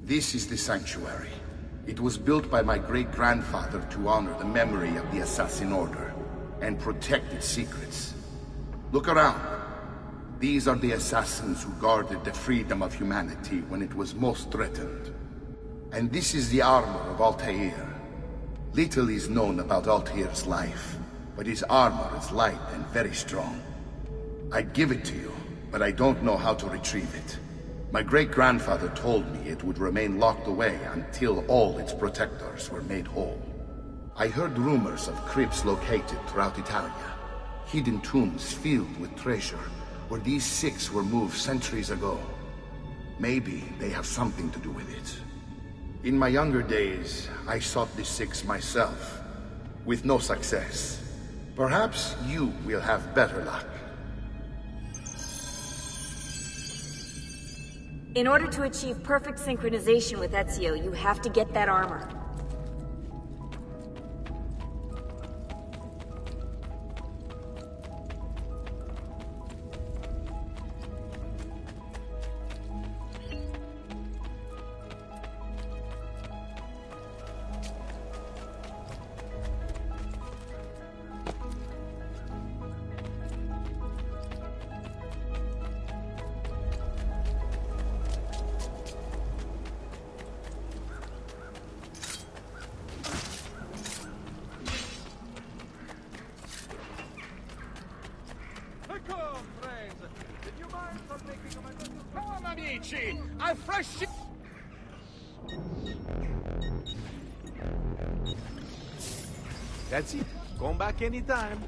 This is the sanctuary. It was built by my great-grandfather to honor the memory of the Assassin Order and protect its secrets. Look around. These are the assassins who guarded the freedom of humanity when it was most threatened. And this is the armor of Altair. Little is known about Altair's life, but his armor is light and very strong. I'd give it to you, but I don't know how to retrieve it. My great-grandfather told me it would remain locked away until all its protectors were made whole. I heard rumors of crypts located throughout Italia, hidden tombs filled with treasure, where these six were moved centuries ago. Maybe they have something to do with it. In my younger days, I sought the six myself, with no success. Perhaps you will have better luck. In order to achieve perfect synchronization with Ezio, you have to get that armor. sushi! A fresh... That's it. Come back anytime.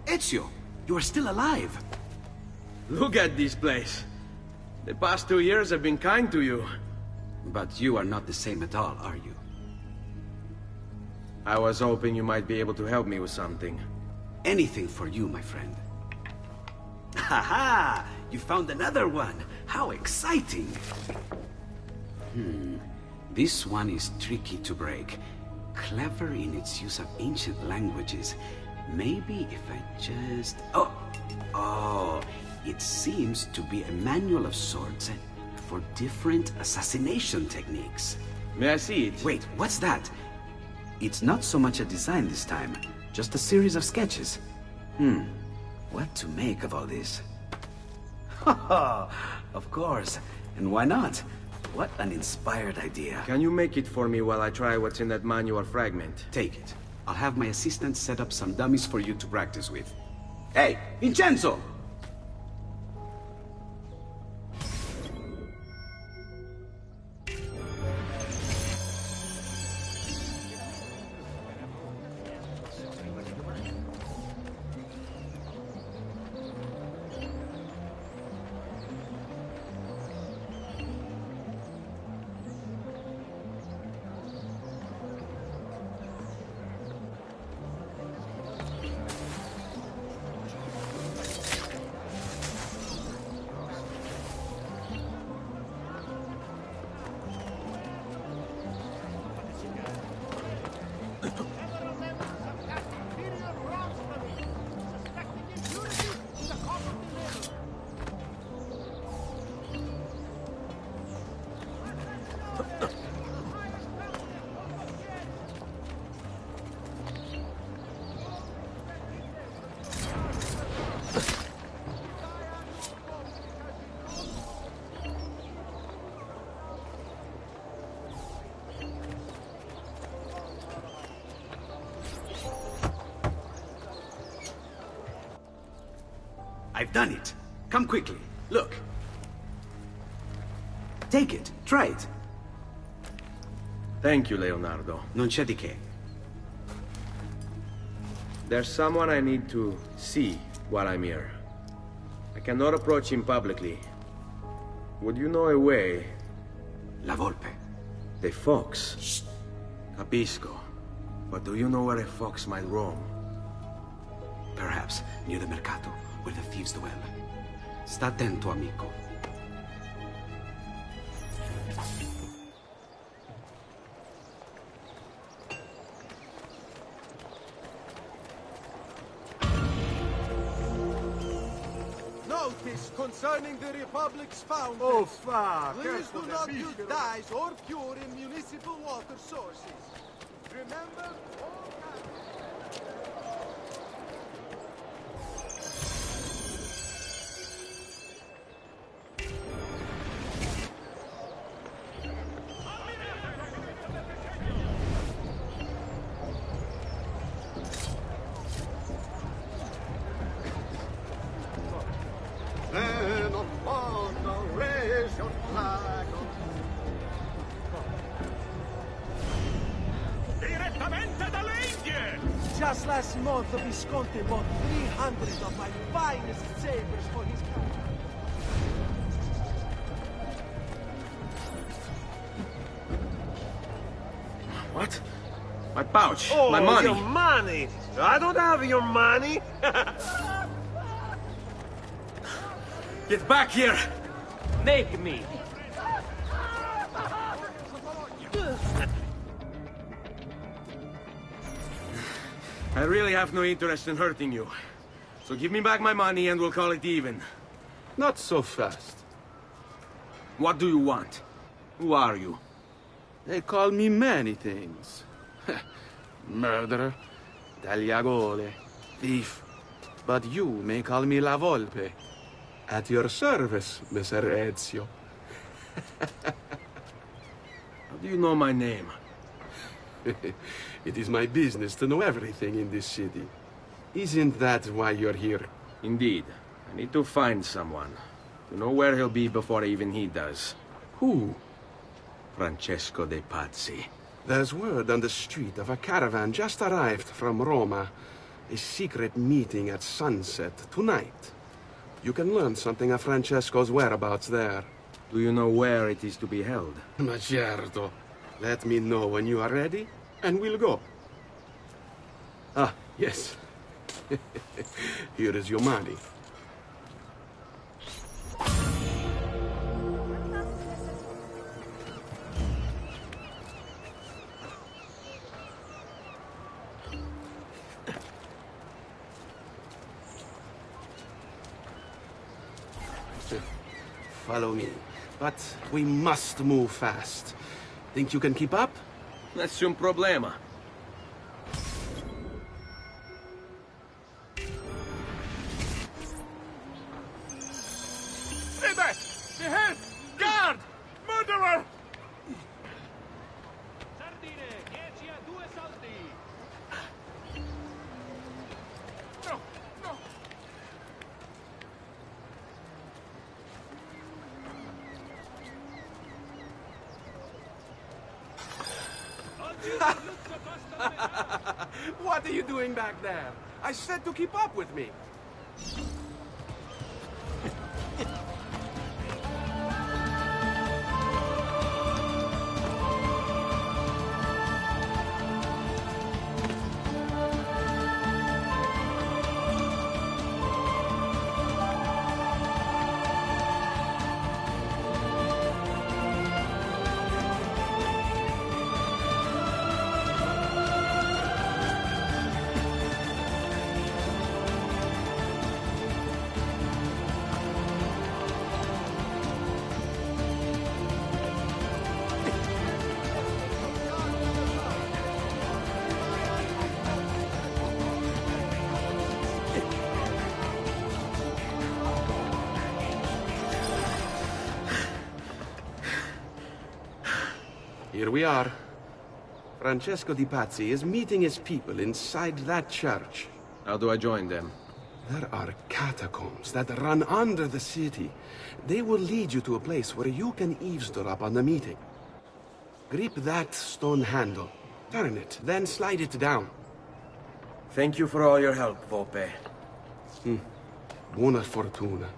Ezio, you are still alive. Look at this place. The past 2 years have been kind to you. But you are not the same at all, are you? I was hoping you might be able to help me with something. Anything for you, my friend. Ha-ha! You found another one! How exciting! This one is tricky to break. Clever in its use of ancient languages. Maybe if I just... Oh, it seems to be a manual of sorts for different assassination techniques. May I see it? Wait, what's that? It's not so much a design this time, just a series of sketches. What to make of all this? Of course, and why not? What an inspired idea. Can you make it for me while I try what's in that manual fragment? Take it. I'll have my assistant set up some dummies for you to practice with. Hey, Vincenzo! I've done it. Come quickly. Look. Take it. Try it. Thank you, Leonardo. Non c'è di che. There's someone I need to see while I'm here. I cannot approach him publicly. Would you know a way? La Volpe. The fox. Shh. Capisco. But do you know where a fox might roam? Perhaps near the Mercato, where the thieves dwell. Sta attento, amico. Notice concerning the Republic's founders. Oh, fuck! Please do not use dyes or pure in municipal water sources. Remember, all Just last month, the Visconti bought 300 of my finest sabers for his country. What? My pouch. Oh, my money. Your money. I don't have your money. Get back here. Make me. I really have no interest in hurting you. So give me back my money and we'll call it even. Not so fast. What do you want? Who are you? They call me many things. Murderer, tagliagole, thief. But you may call me La Volpe. At your service, Messer Ezio. How do you know my name? It is my business to know everything in this city. Isn't that why you're here? Indeed. I need to find someone. To know where he'll be before even he does. Who? Francesco de Pazzi. There's word on the street of a caravan just arrived from Roma. A secret meeting at sunset tonight. You can learn something of Francesco's whereabouts there. Do you know where it is to be held? Ma certo. Let me know when you are ready, and we'll go. Ah, yes. Here is your money. Follow me. But we must move fast. Think you can keep up? Nessun problema. Stay back! Behind! Guard! Murderer! Sardine, 10 a 2 soldi. No, no. What are you doing back there? I said to keep up with me. Here we are. Francesco di Pazzi is meeting his people inside that church. How do I join them? There are catacombs that run under the city. They will lead you to a place where you can eavesdrop on the meeting. Grip that stone handle. Turn it, then slide it down. Thank you for all your help, Volpe. Buona fortuna.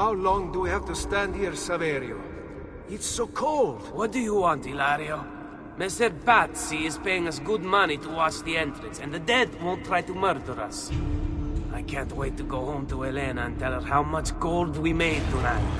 How long do we have to stand here, Saverio? It's so cold. What do you want, Hilario? Messer Pazzi is paying us good money to watch the entrance, and the dead won't try to murder us. I can't wait to go home to Elena and tell her how much gold we made tonight.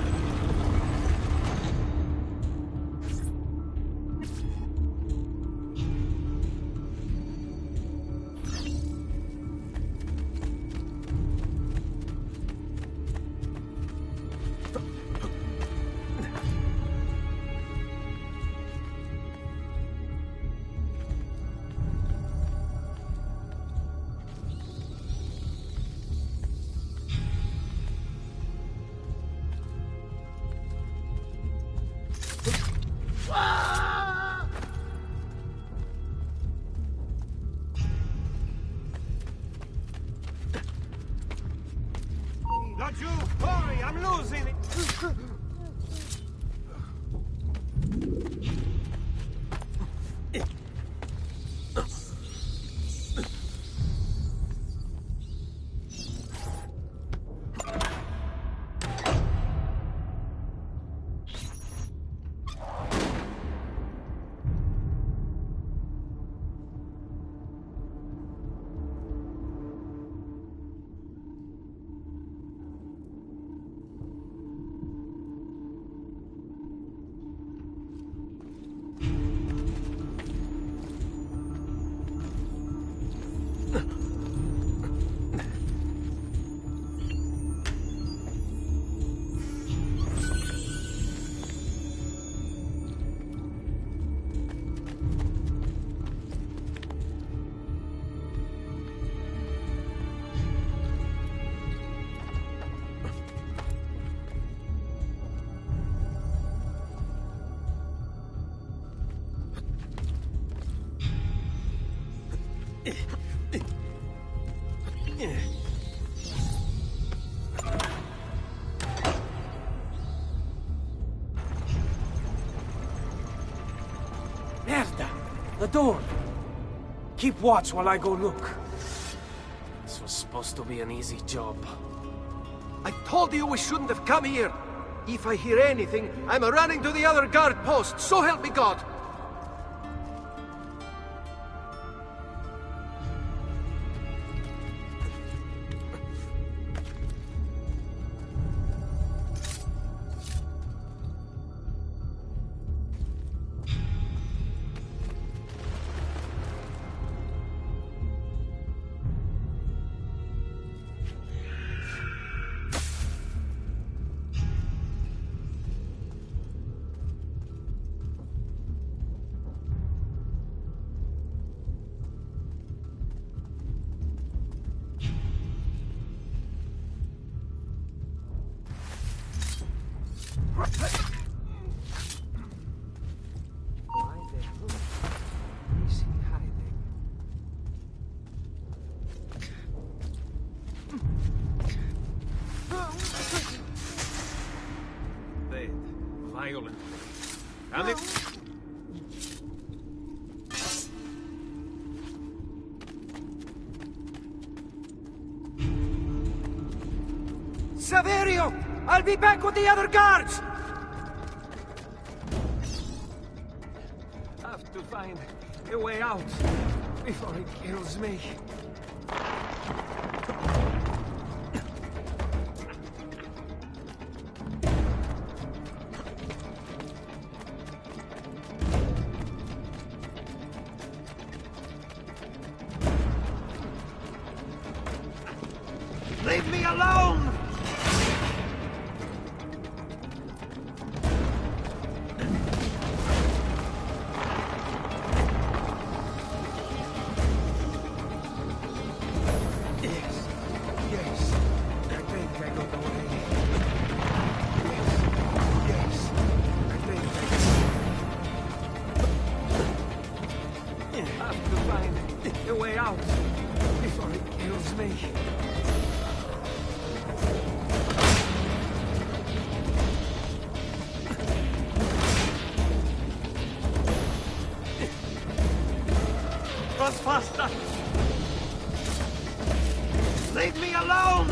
Laggiù, fuori, I'm losing it! Merda! The door! Keep watch while I go look. This was supposed to be an easy job. I told you we shouldn't have come here. If I hear anything, I'm running to the other guard post, so help me God! Violently. And it... Saverio! I'll be back with the other guards! Have to find a way out before it kills me. Leave me alone! Faster! Leave me alone!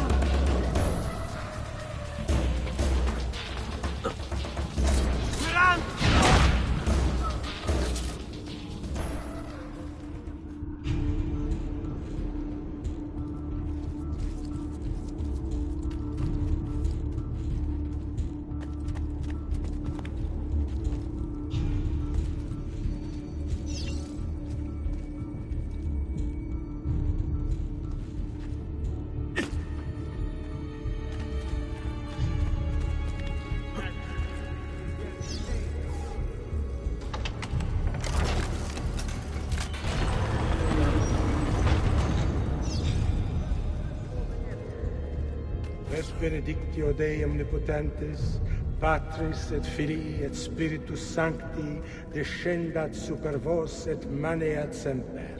benedictio Dei omnipotentis, Patris et Filii et Spiritus Sancti, descendat super vos et maneat semper.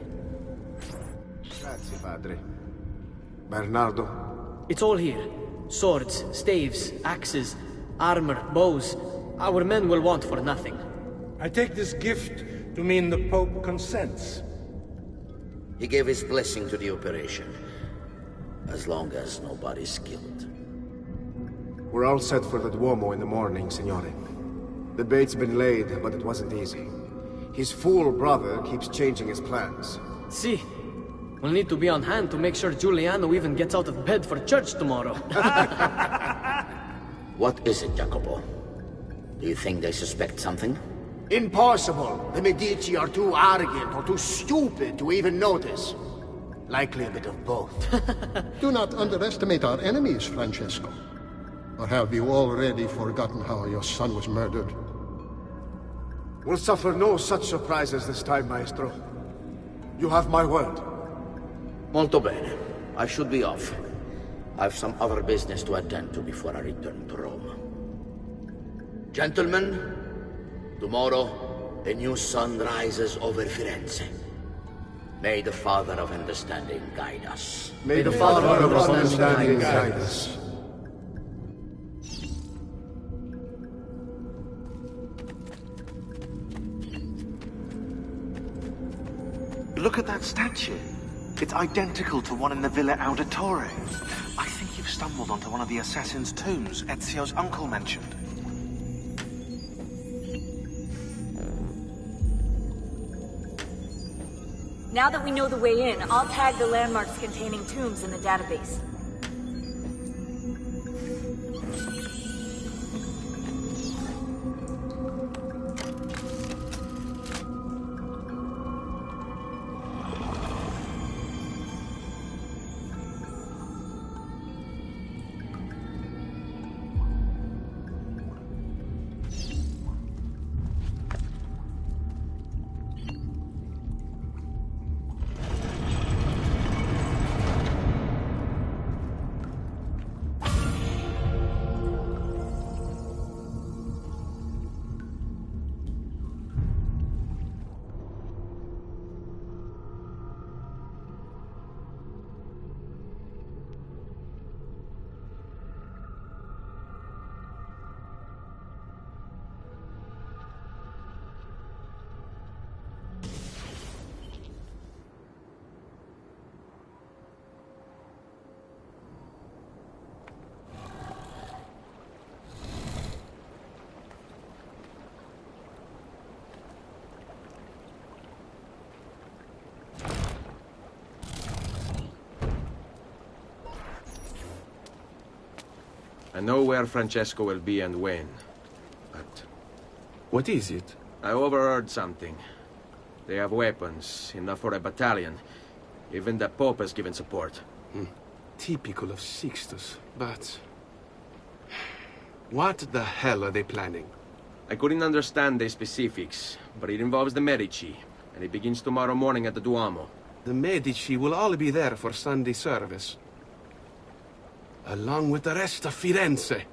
Grazie, padre. Bernardo? It's all here. Swords, staves, axes, armor, bows. Our men will want for nothing. I take this gift to mean the Pope consents. He gave his blessing to the operation, as long as nobody's killed. We're all set for the Duomo in the morning, Signore. The bait's been laid, but it wasn't easy. His fool brother keeps changing his plans. See, we'll need to be on hand to make sure Giuliano even gets out of bed for church tomorrow. What is it, Jacopo? Do you think they suspect something? Impossible! The Medici are too arrogant or too stupid to even notice. Likely a bit of both. Do not underestimate our enemies, Francesco. Or have you already forgotten how your son was murdered? We'll suffer no such surprises this time, Maestro. You have my word. Molto bene. I should be off. I've some other business to attend to before I return to Rome. Gentlemen, tomorrow, a new sun rises over Firenze. May the Father of Understanding guide us. May the Father of Understanding guide us. Look at that statue. It's identical to one in the Villa Auditore. I think you've stumbled onto one of the assassin's tombs Ezio's uncle mentioned. Now that we know the way in, I'll tag the landmarks containing tombs in the database. I know where Francesco will be and when, but... What is it? I overheard something. They have weapons, enough for a battalion. Even the Pope has given support. Typical of Sixtus, but... What the hell are they planning? I couldn't understand the specifics, but it involves the Medici, and it begins tomorrow morning at the Duomo. The Medici will all be there for Sunday service. Along with the rest of Firenze.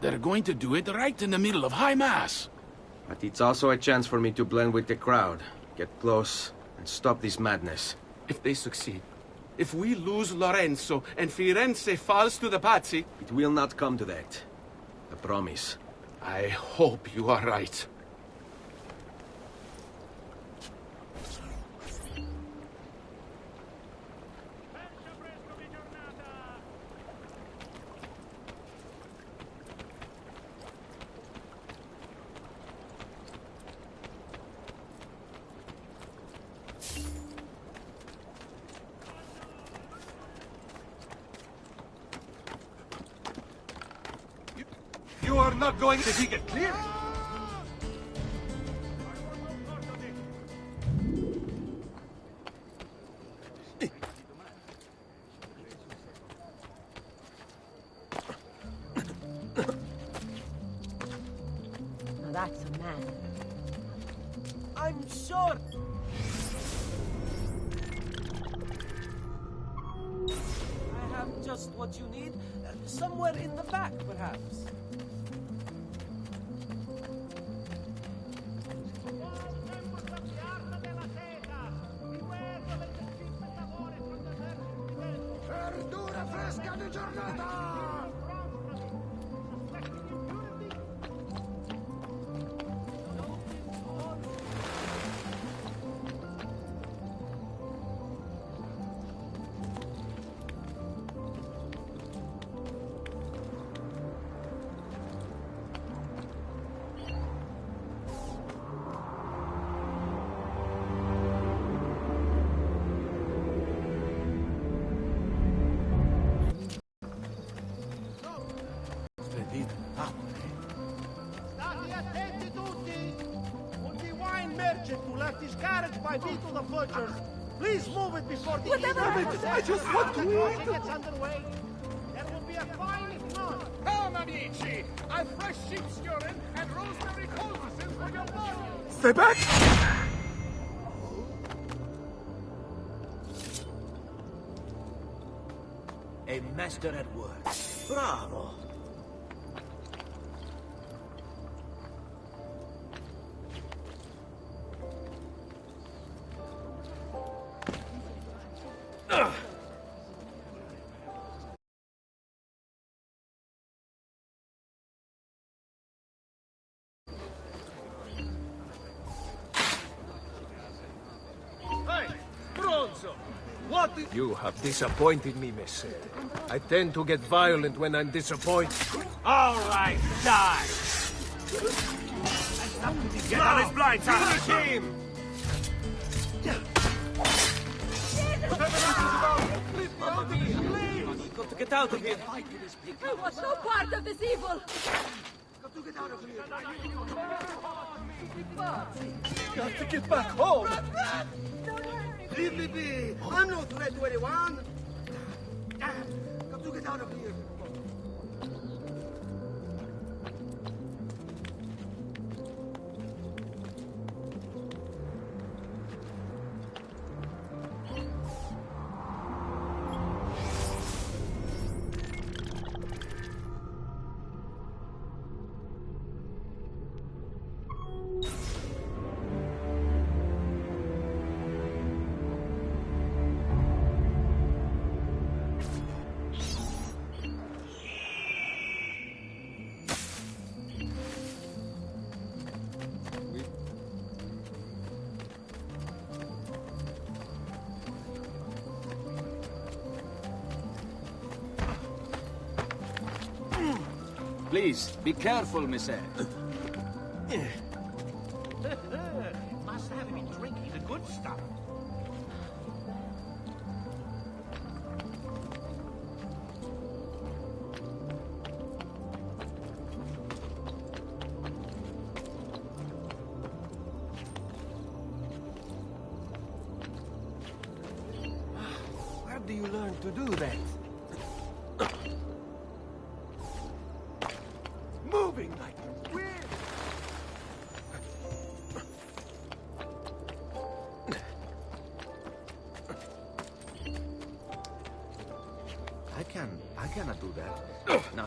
They're going to do it right in the middle of High Mass. But it's also a chance for me to blend with the crowd, get close, and stop this madness. If they succeed, if we lose Lorenzo and Firenze falls to the Pazzi... It will not come to that. I promise. I hope you are right. You are not going to dig it clear? Now that's a man. I'm sure. I have just just what you need? Somewhere in the back, perhaps. Verdura fresca di giornata! State attenti tutti! Would be wine merchant who left his carriage by Vito the Butcher. Please move it before the I just want to eat! gets underway. There will be a fine if not. Come, amici! I've fresh sheep's urine and rosemary poultices for your body! Stay back! A master at work. Bravo! Hey, Bronzo! What did... You have disappointed me, Messer. I tend to get violent when I'm disappointed. All right, die! Get on his blind side! Finish him! We've got to get out of here. I want no part of this evil! Got to get back home! Leave me be! I'm no threat to anyone! Got to get out of here! Please, be careful, Monsieur. Must have been drinking the good stuff. Where do you learn to do that? Moving like a wind! I cannot do that. No.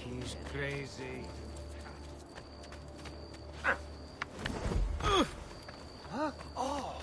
He's crazy. Huh? Oh!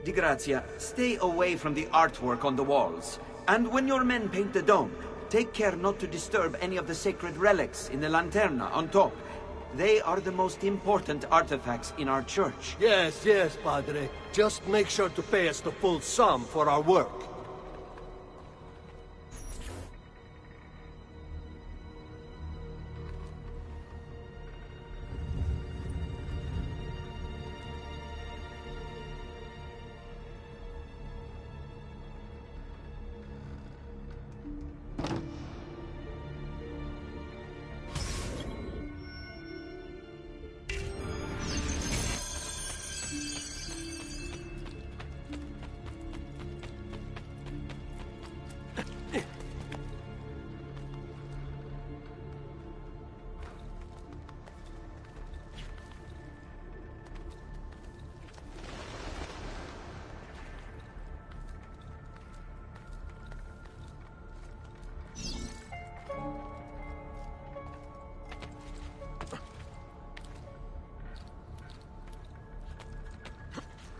Di Grazia, stay away from the artwork on the walls. And when your men paint the dome, take care not to disturb any of the sacred relics in the lanterna on top. They are the most important artifacts in our church. Yes, yes, Padre. Just make sure to pay us the full sum for our work.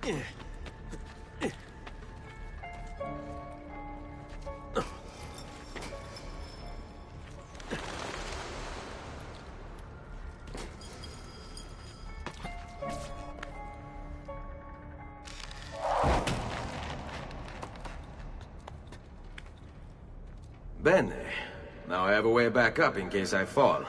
Bene. Now I have a way back up in case I fall.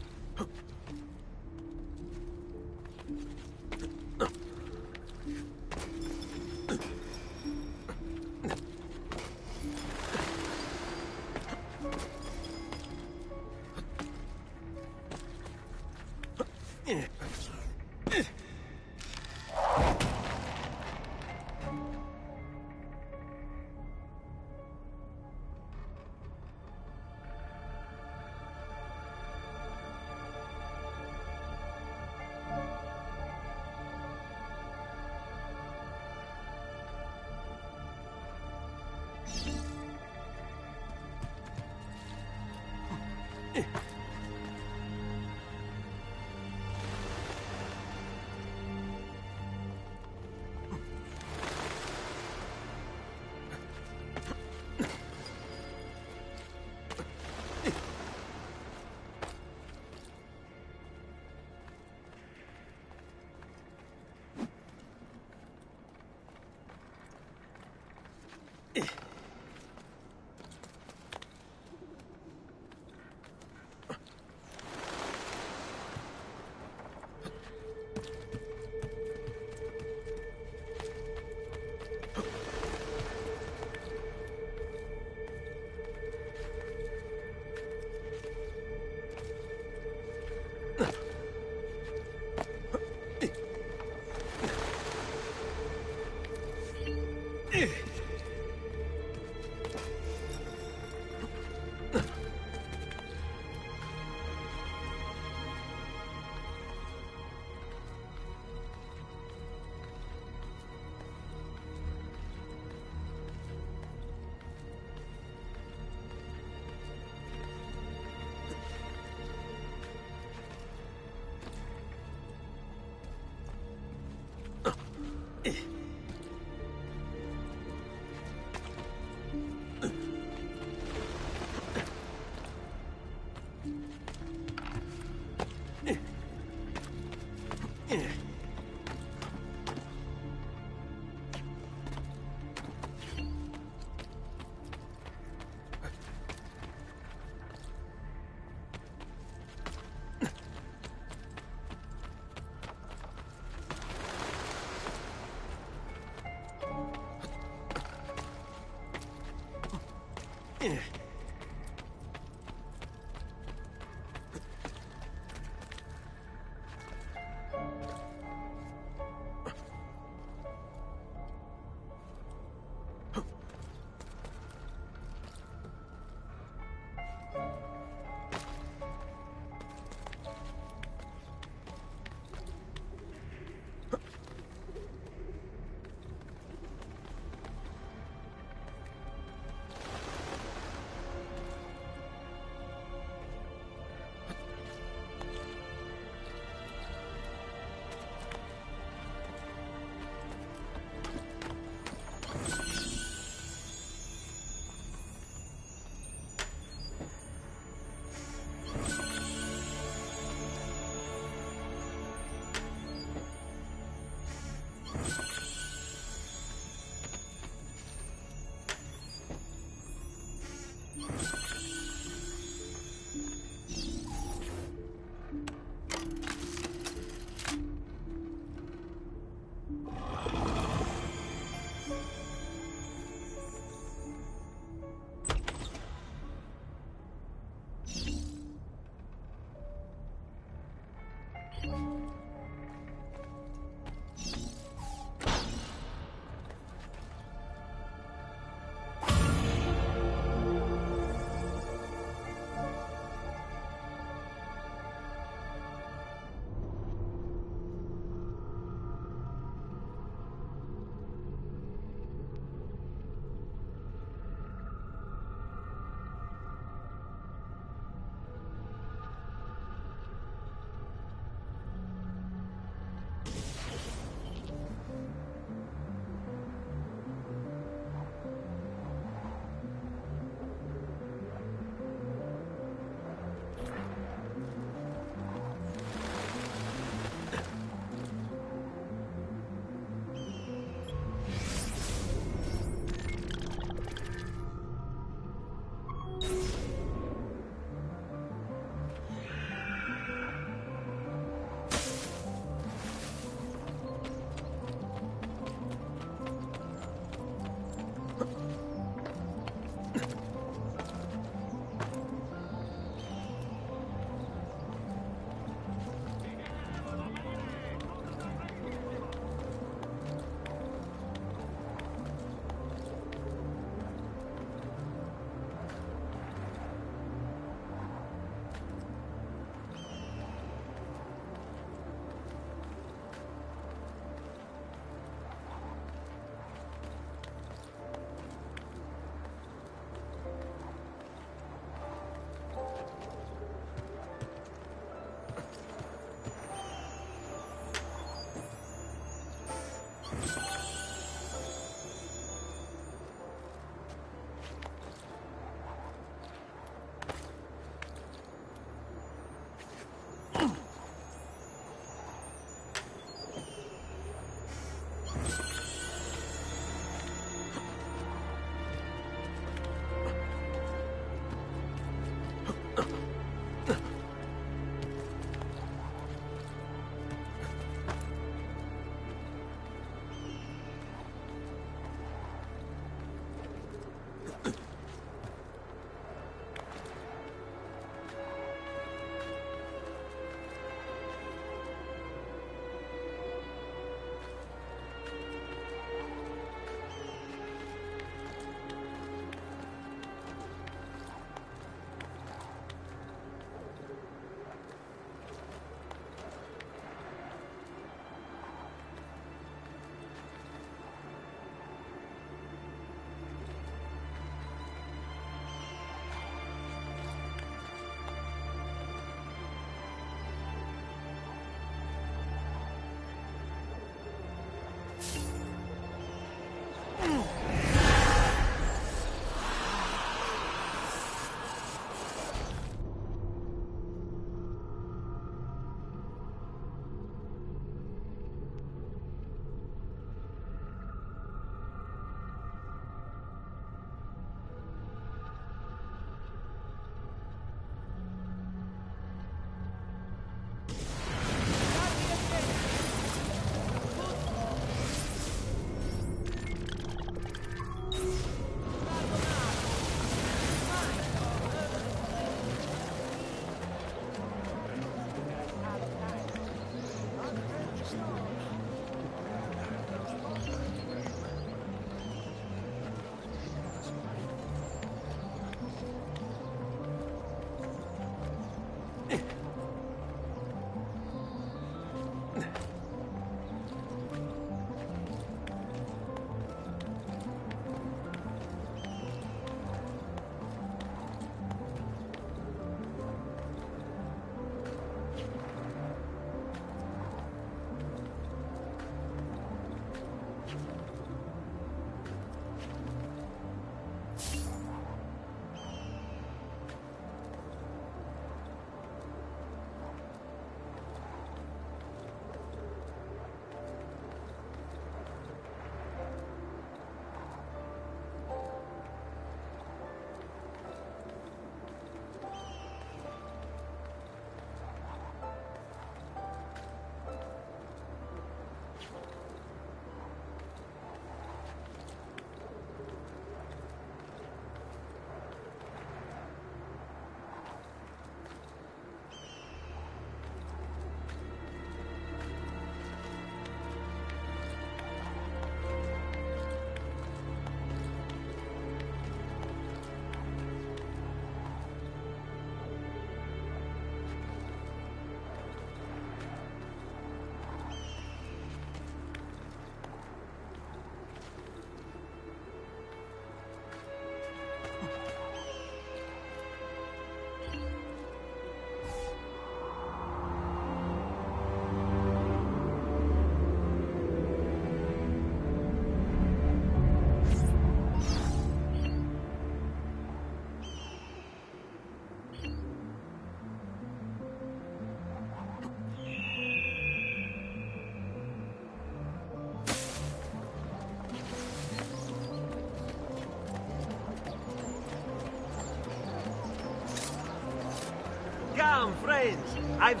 Come, friends. I've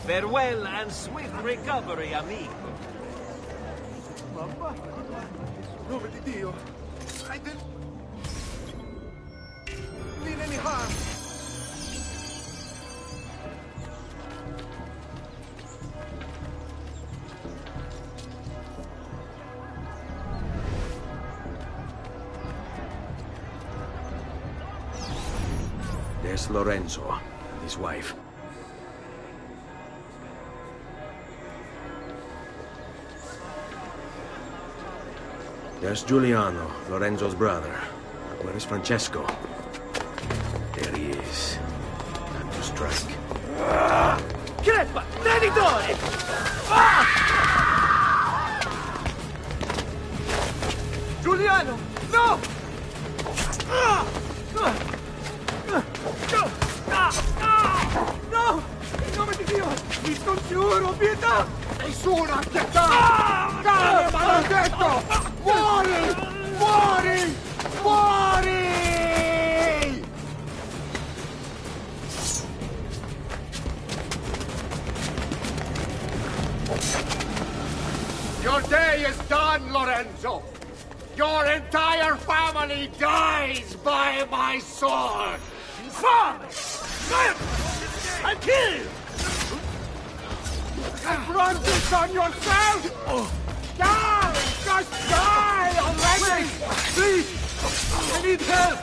Farewell and swift recovery, amigo. Mamma! Nome di Dio! I didn't mean any harm! There's Lorenzo and his wife. There's Giuliano, Lorenzo's brother. Where is Francesco? There he is. Time to strike. Crepa! Traditore! Giuliano! No! No! In nome di Dio! Mi scongiuro, pietà! Nessuna pietà! Cane maledetto! Muori! Muori! Muori! Your day is done, Lorenzo! Your entire family dies by my sword! Infame! I'll kill you! And run this on yourself! Die! Just die already! Please! I need help!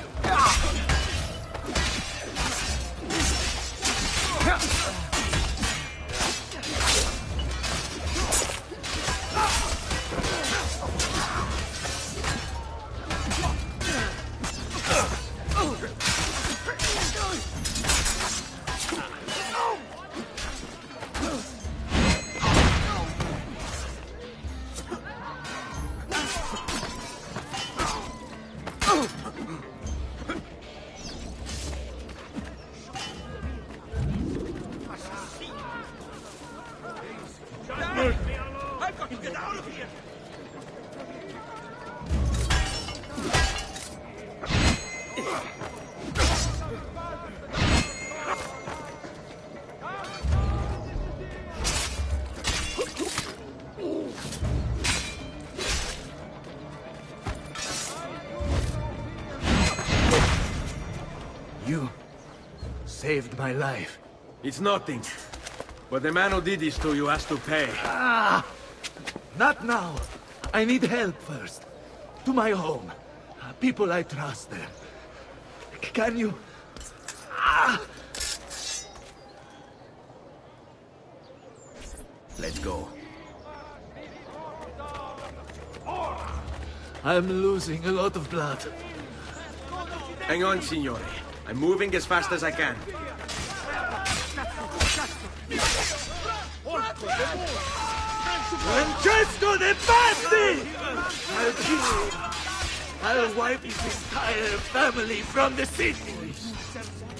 I've got to get out of here! You saved my life. It's nothing. But the man who did this to you has to pay. Ah! Not now. I need help first. To my home. People I trust there. Can you... Ah! Let's go. I'm losing a lot of blood. Hang on, signore. I'm moving as fast as I can. Francesco de Basti! I'll kill him. I'll wipe his entire family from the city.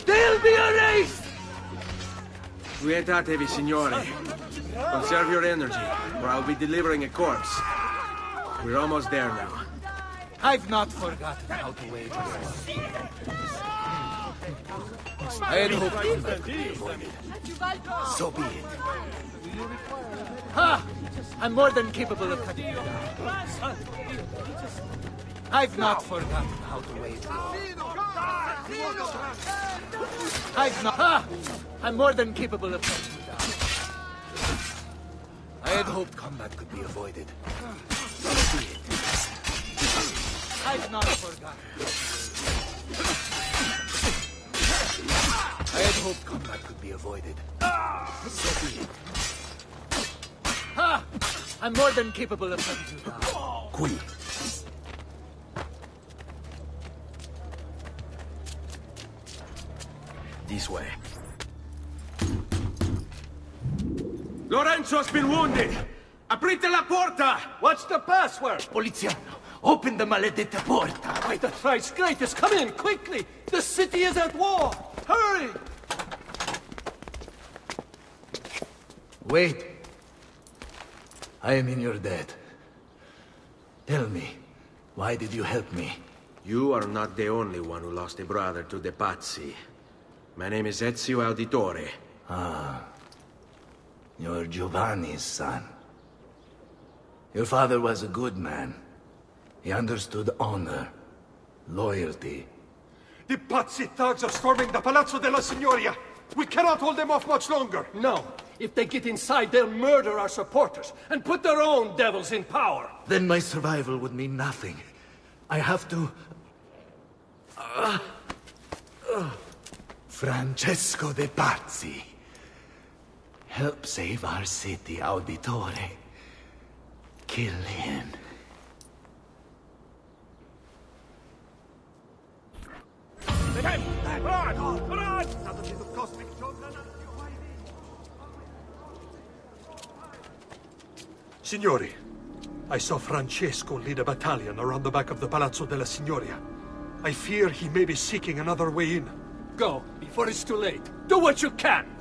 They'll be erased! Quietatevi, signore. Conserve your energy, or I'll be delivering a corpse. We're almost there now. I've not forgotten how to wage war. I had hoped that could be avoided. So be it. Ha! I'm more than capable of cutting you down. I've not forgotten how to wage war. I've not... Ha! I'm more than capable of cutting you down. I had hoped combat could be avoided. So be it. I've not forgotten. I had hoped combat could be avoided. So be it. Ha! I'm more than capable of cutting you down. Qui. This way. Lorenzo has been wounded! Aprite la porta! What's the password? Poliziano, open the maledetta porta. By the thrice greatest, come in, quickly! The city is at war! Hurry! Wait. I am in your debt. Tell me, Why did you help me? You are not the only one who lost a brother to the Pazzi. My name is Ezio Auditore. Ah. You're Giovanni's son. Your father was a good man. He understood honor, loyalty. The Pazzi thugs are storming the Palazzo della Signoria! We cannot hold them off much longer! No. If they get inside, they'll murder our supporters and put their own devils in power. Then my survival would mean nothing. I have to... Francesco de Pazzi. Help save our city, Auditore. Kill him. Signori, I saw Francesco lead a battalion around the back of the Palazzo della Signoria. I fear he may be seeking another way in. Go, before it's too late. Do what you can!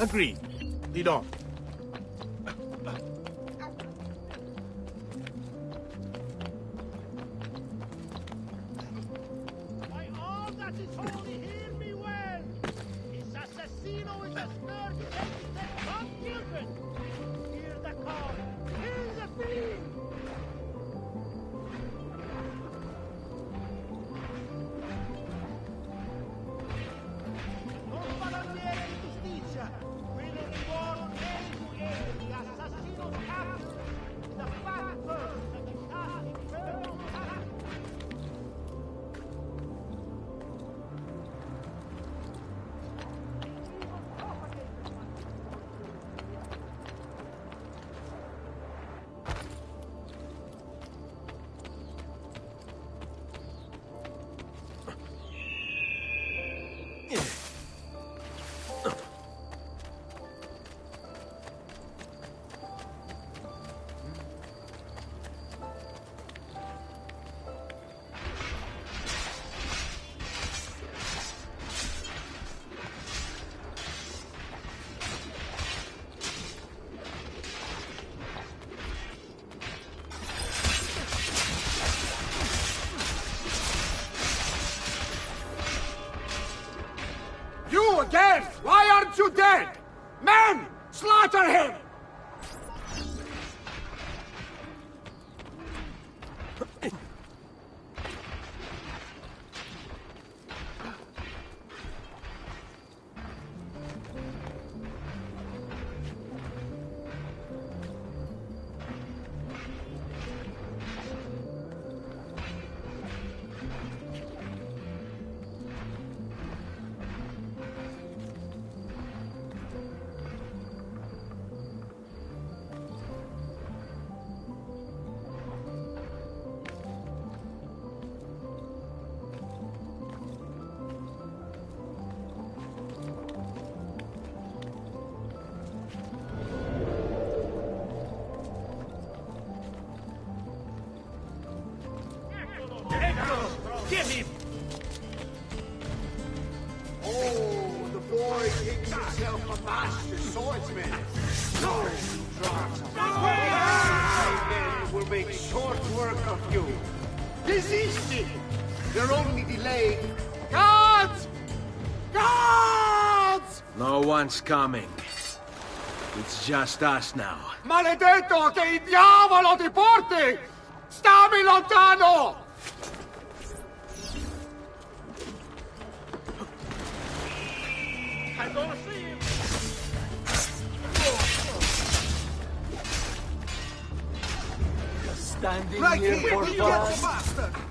Agreed. Lead on. By all that is holy, hear me well! This assassino is a scourge taking their young children! Hear the call! Kill the fiend! Non paroliere di giustizia! Quello riguardo gli assassino capo! The fat first and the cat infernal cat! You again! Why aren't you dead? Men! Slaughter him! Get him! Oh, the boy thinks himself a master swordsman. No! My men will make short work of you. Resist it! You're only delayed. Gods! Gods! No one's coming. It's just us now. Maledetto che il diavolo ti porti! Stammi lontano! I'm gonna see him! Standing Right here here, for you get fun. the bastard!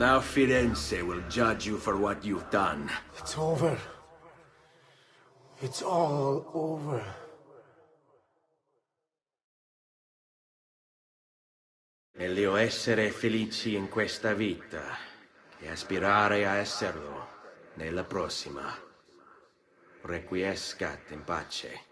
Now Firenze will judge you for what you've done. It's over. It's all over. Meglio essere felici in questa vita che aspirare a esserlo nella prossima. Requiescat in pace.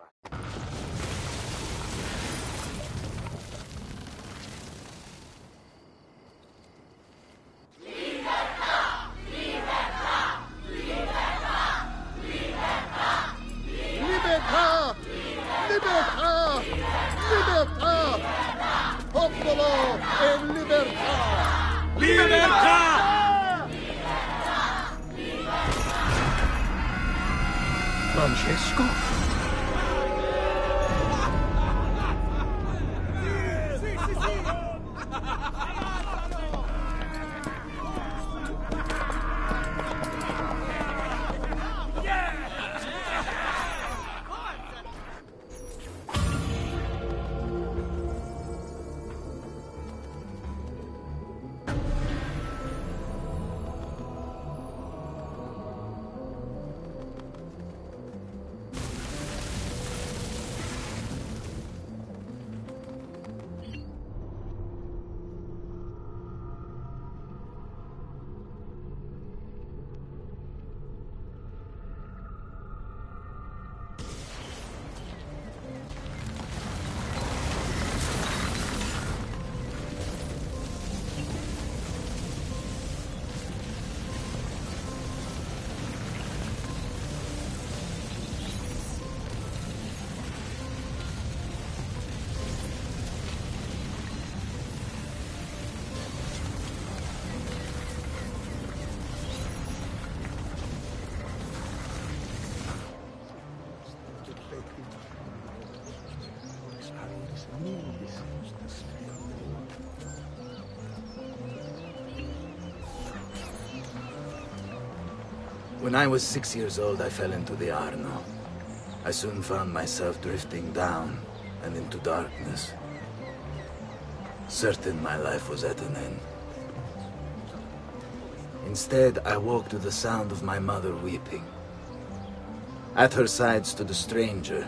Popolo e libertà! Libertà! Francesco? When I was 6 years old, I fell into the Arno. I soon found myself drifting down and into darkness. Certain my life was at an end. Instead, I woke to the sound of my mother weeping. At her side stood a stranger,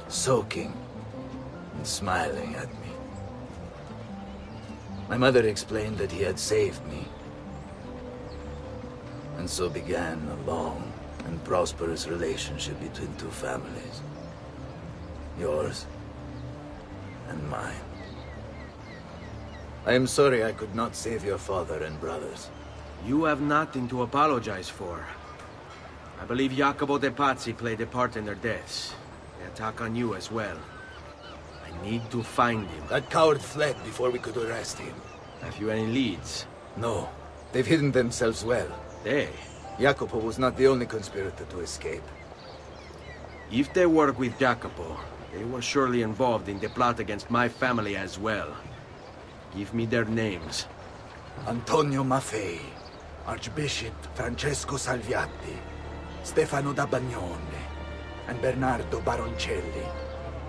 soaking and smiling at me. My mother explained that he had saved me. And so began a long and prosperous relationship between two families. Yours and mine. I am sorry I could not save your father and brothers. You have nothing to apologize for. I believe Jacopo de Pazzi played a part in their deaths. They attack on you as well. I need to find him. That coward fled before we could arrest him. Have you any leads? No. They've hidden themselves well. They? Jacopo was not the only conspirator to escape. If they work with Jacopo, they were surely involved in the plot against my family as well. Give me their names. Antonio Maffei, Archbishop Francesco Salviati, Stefano da Bagnone, and Bernardo Baroncelli.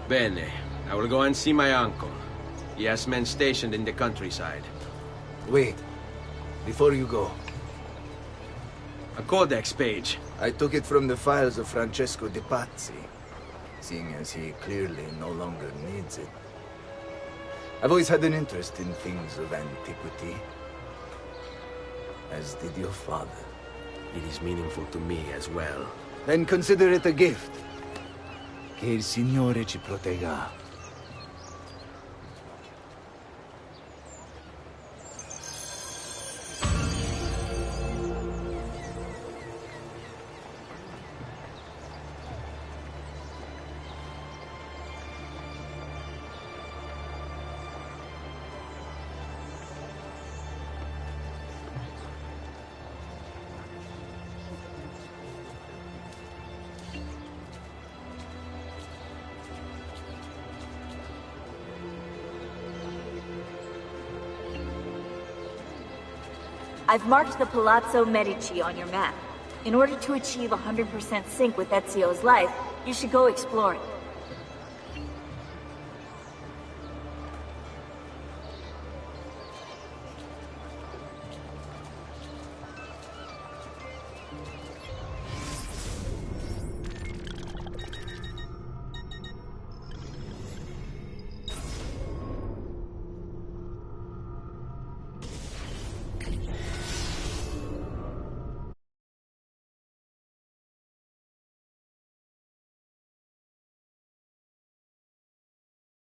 Bene. I will go and see my uncle. He has men stationed in the countryside. Wait. Before you go. A codex page. I took it from the files of Francesco de Pazzi, seeing as he clearly no longer needs it. I've always had an interest in things of antiquity, as did your father. It is meaningful to me as well. Then consider it a gift. Che il Signore ci protegga. I've marked the Palazzo Medici on your map. In order to achieve 100% sync with Ezio's life, you should go explore it.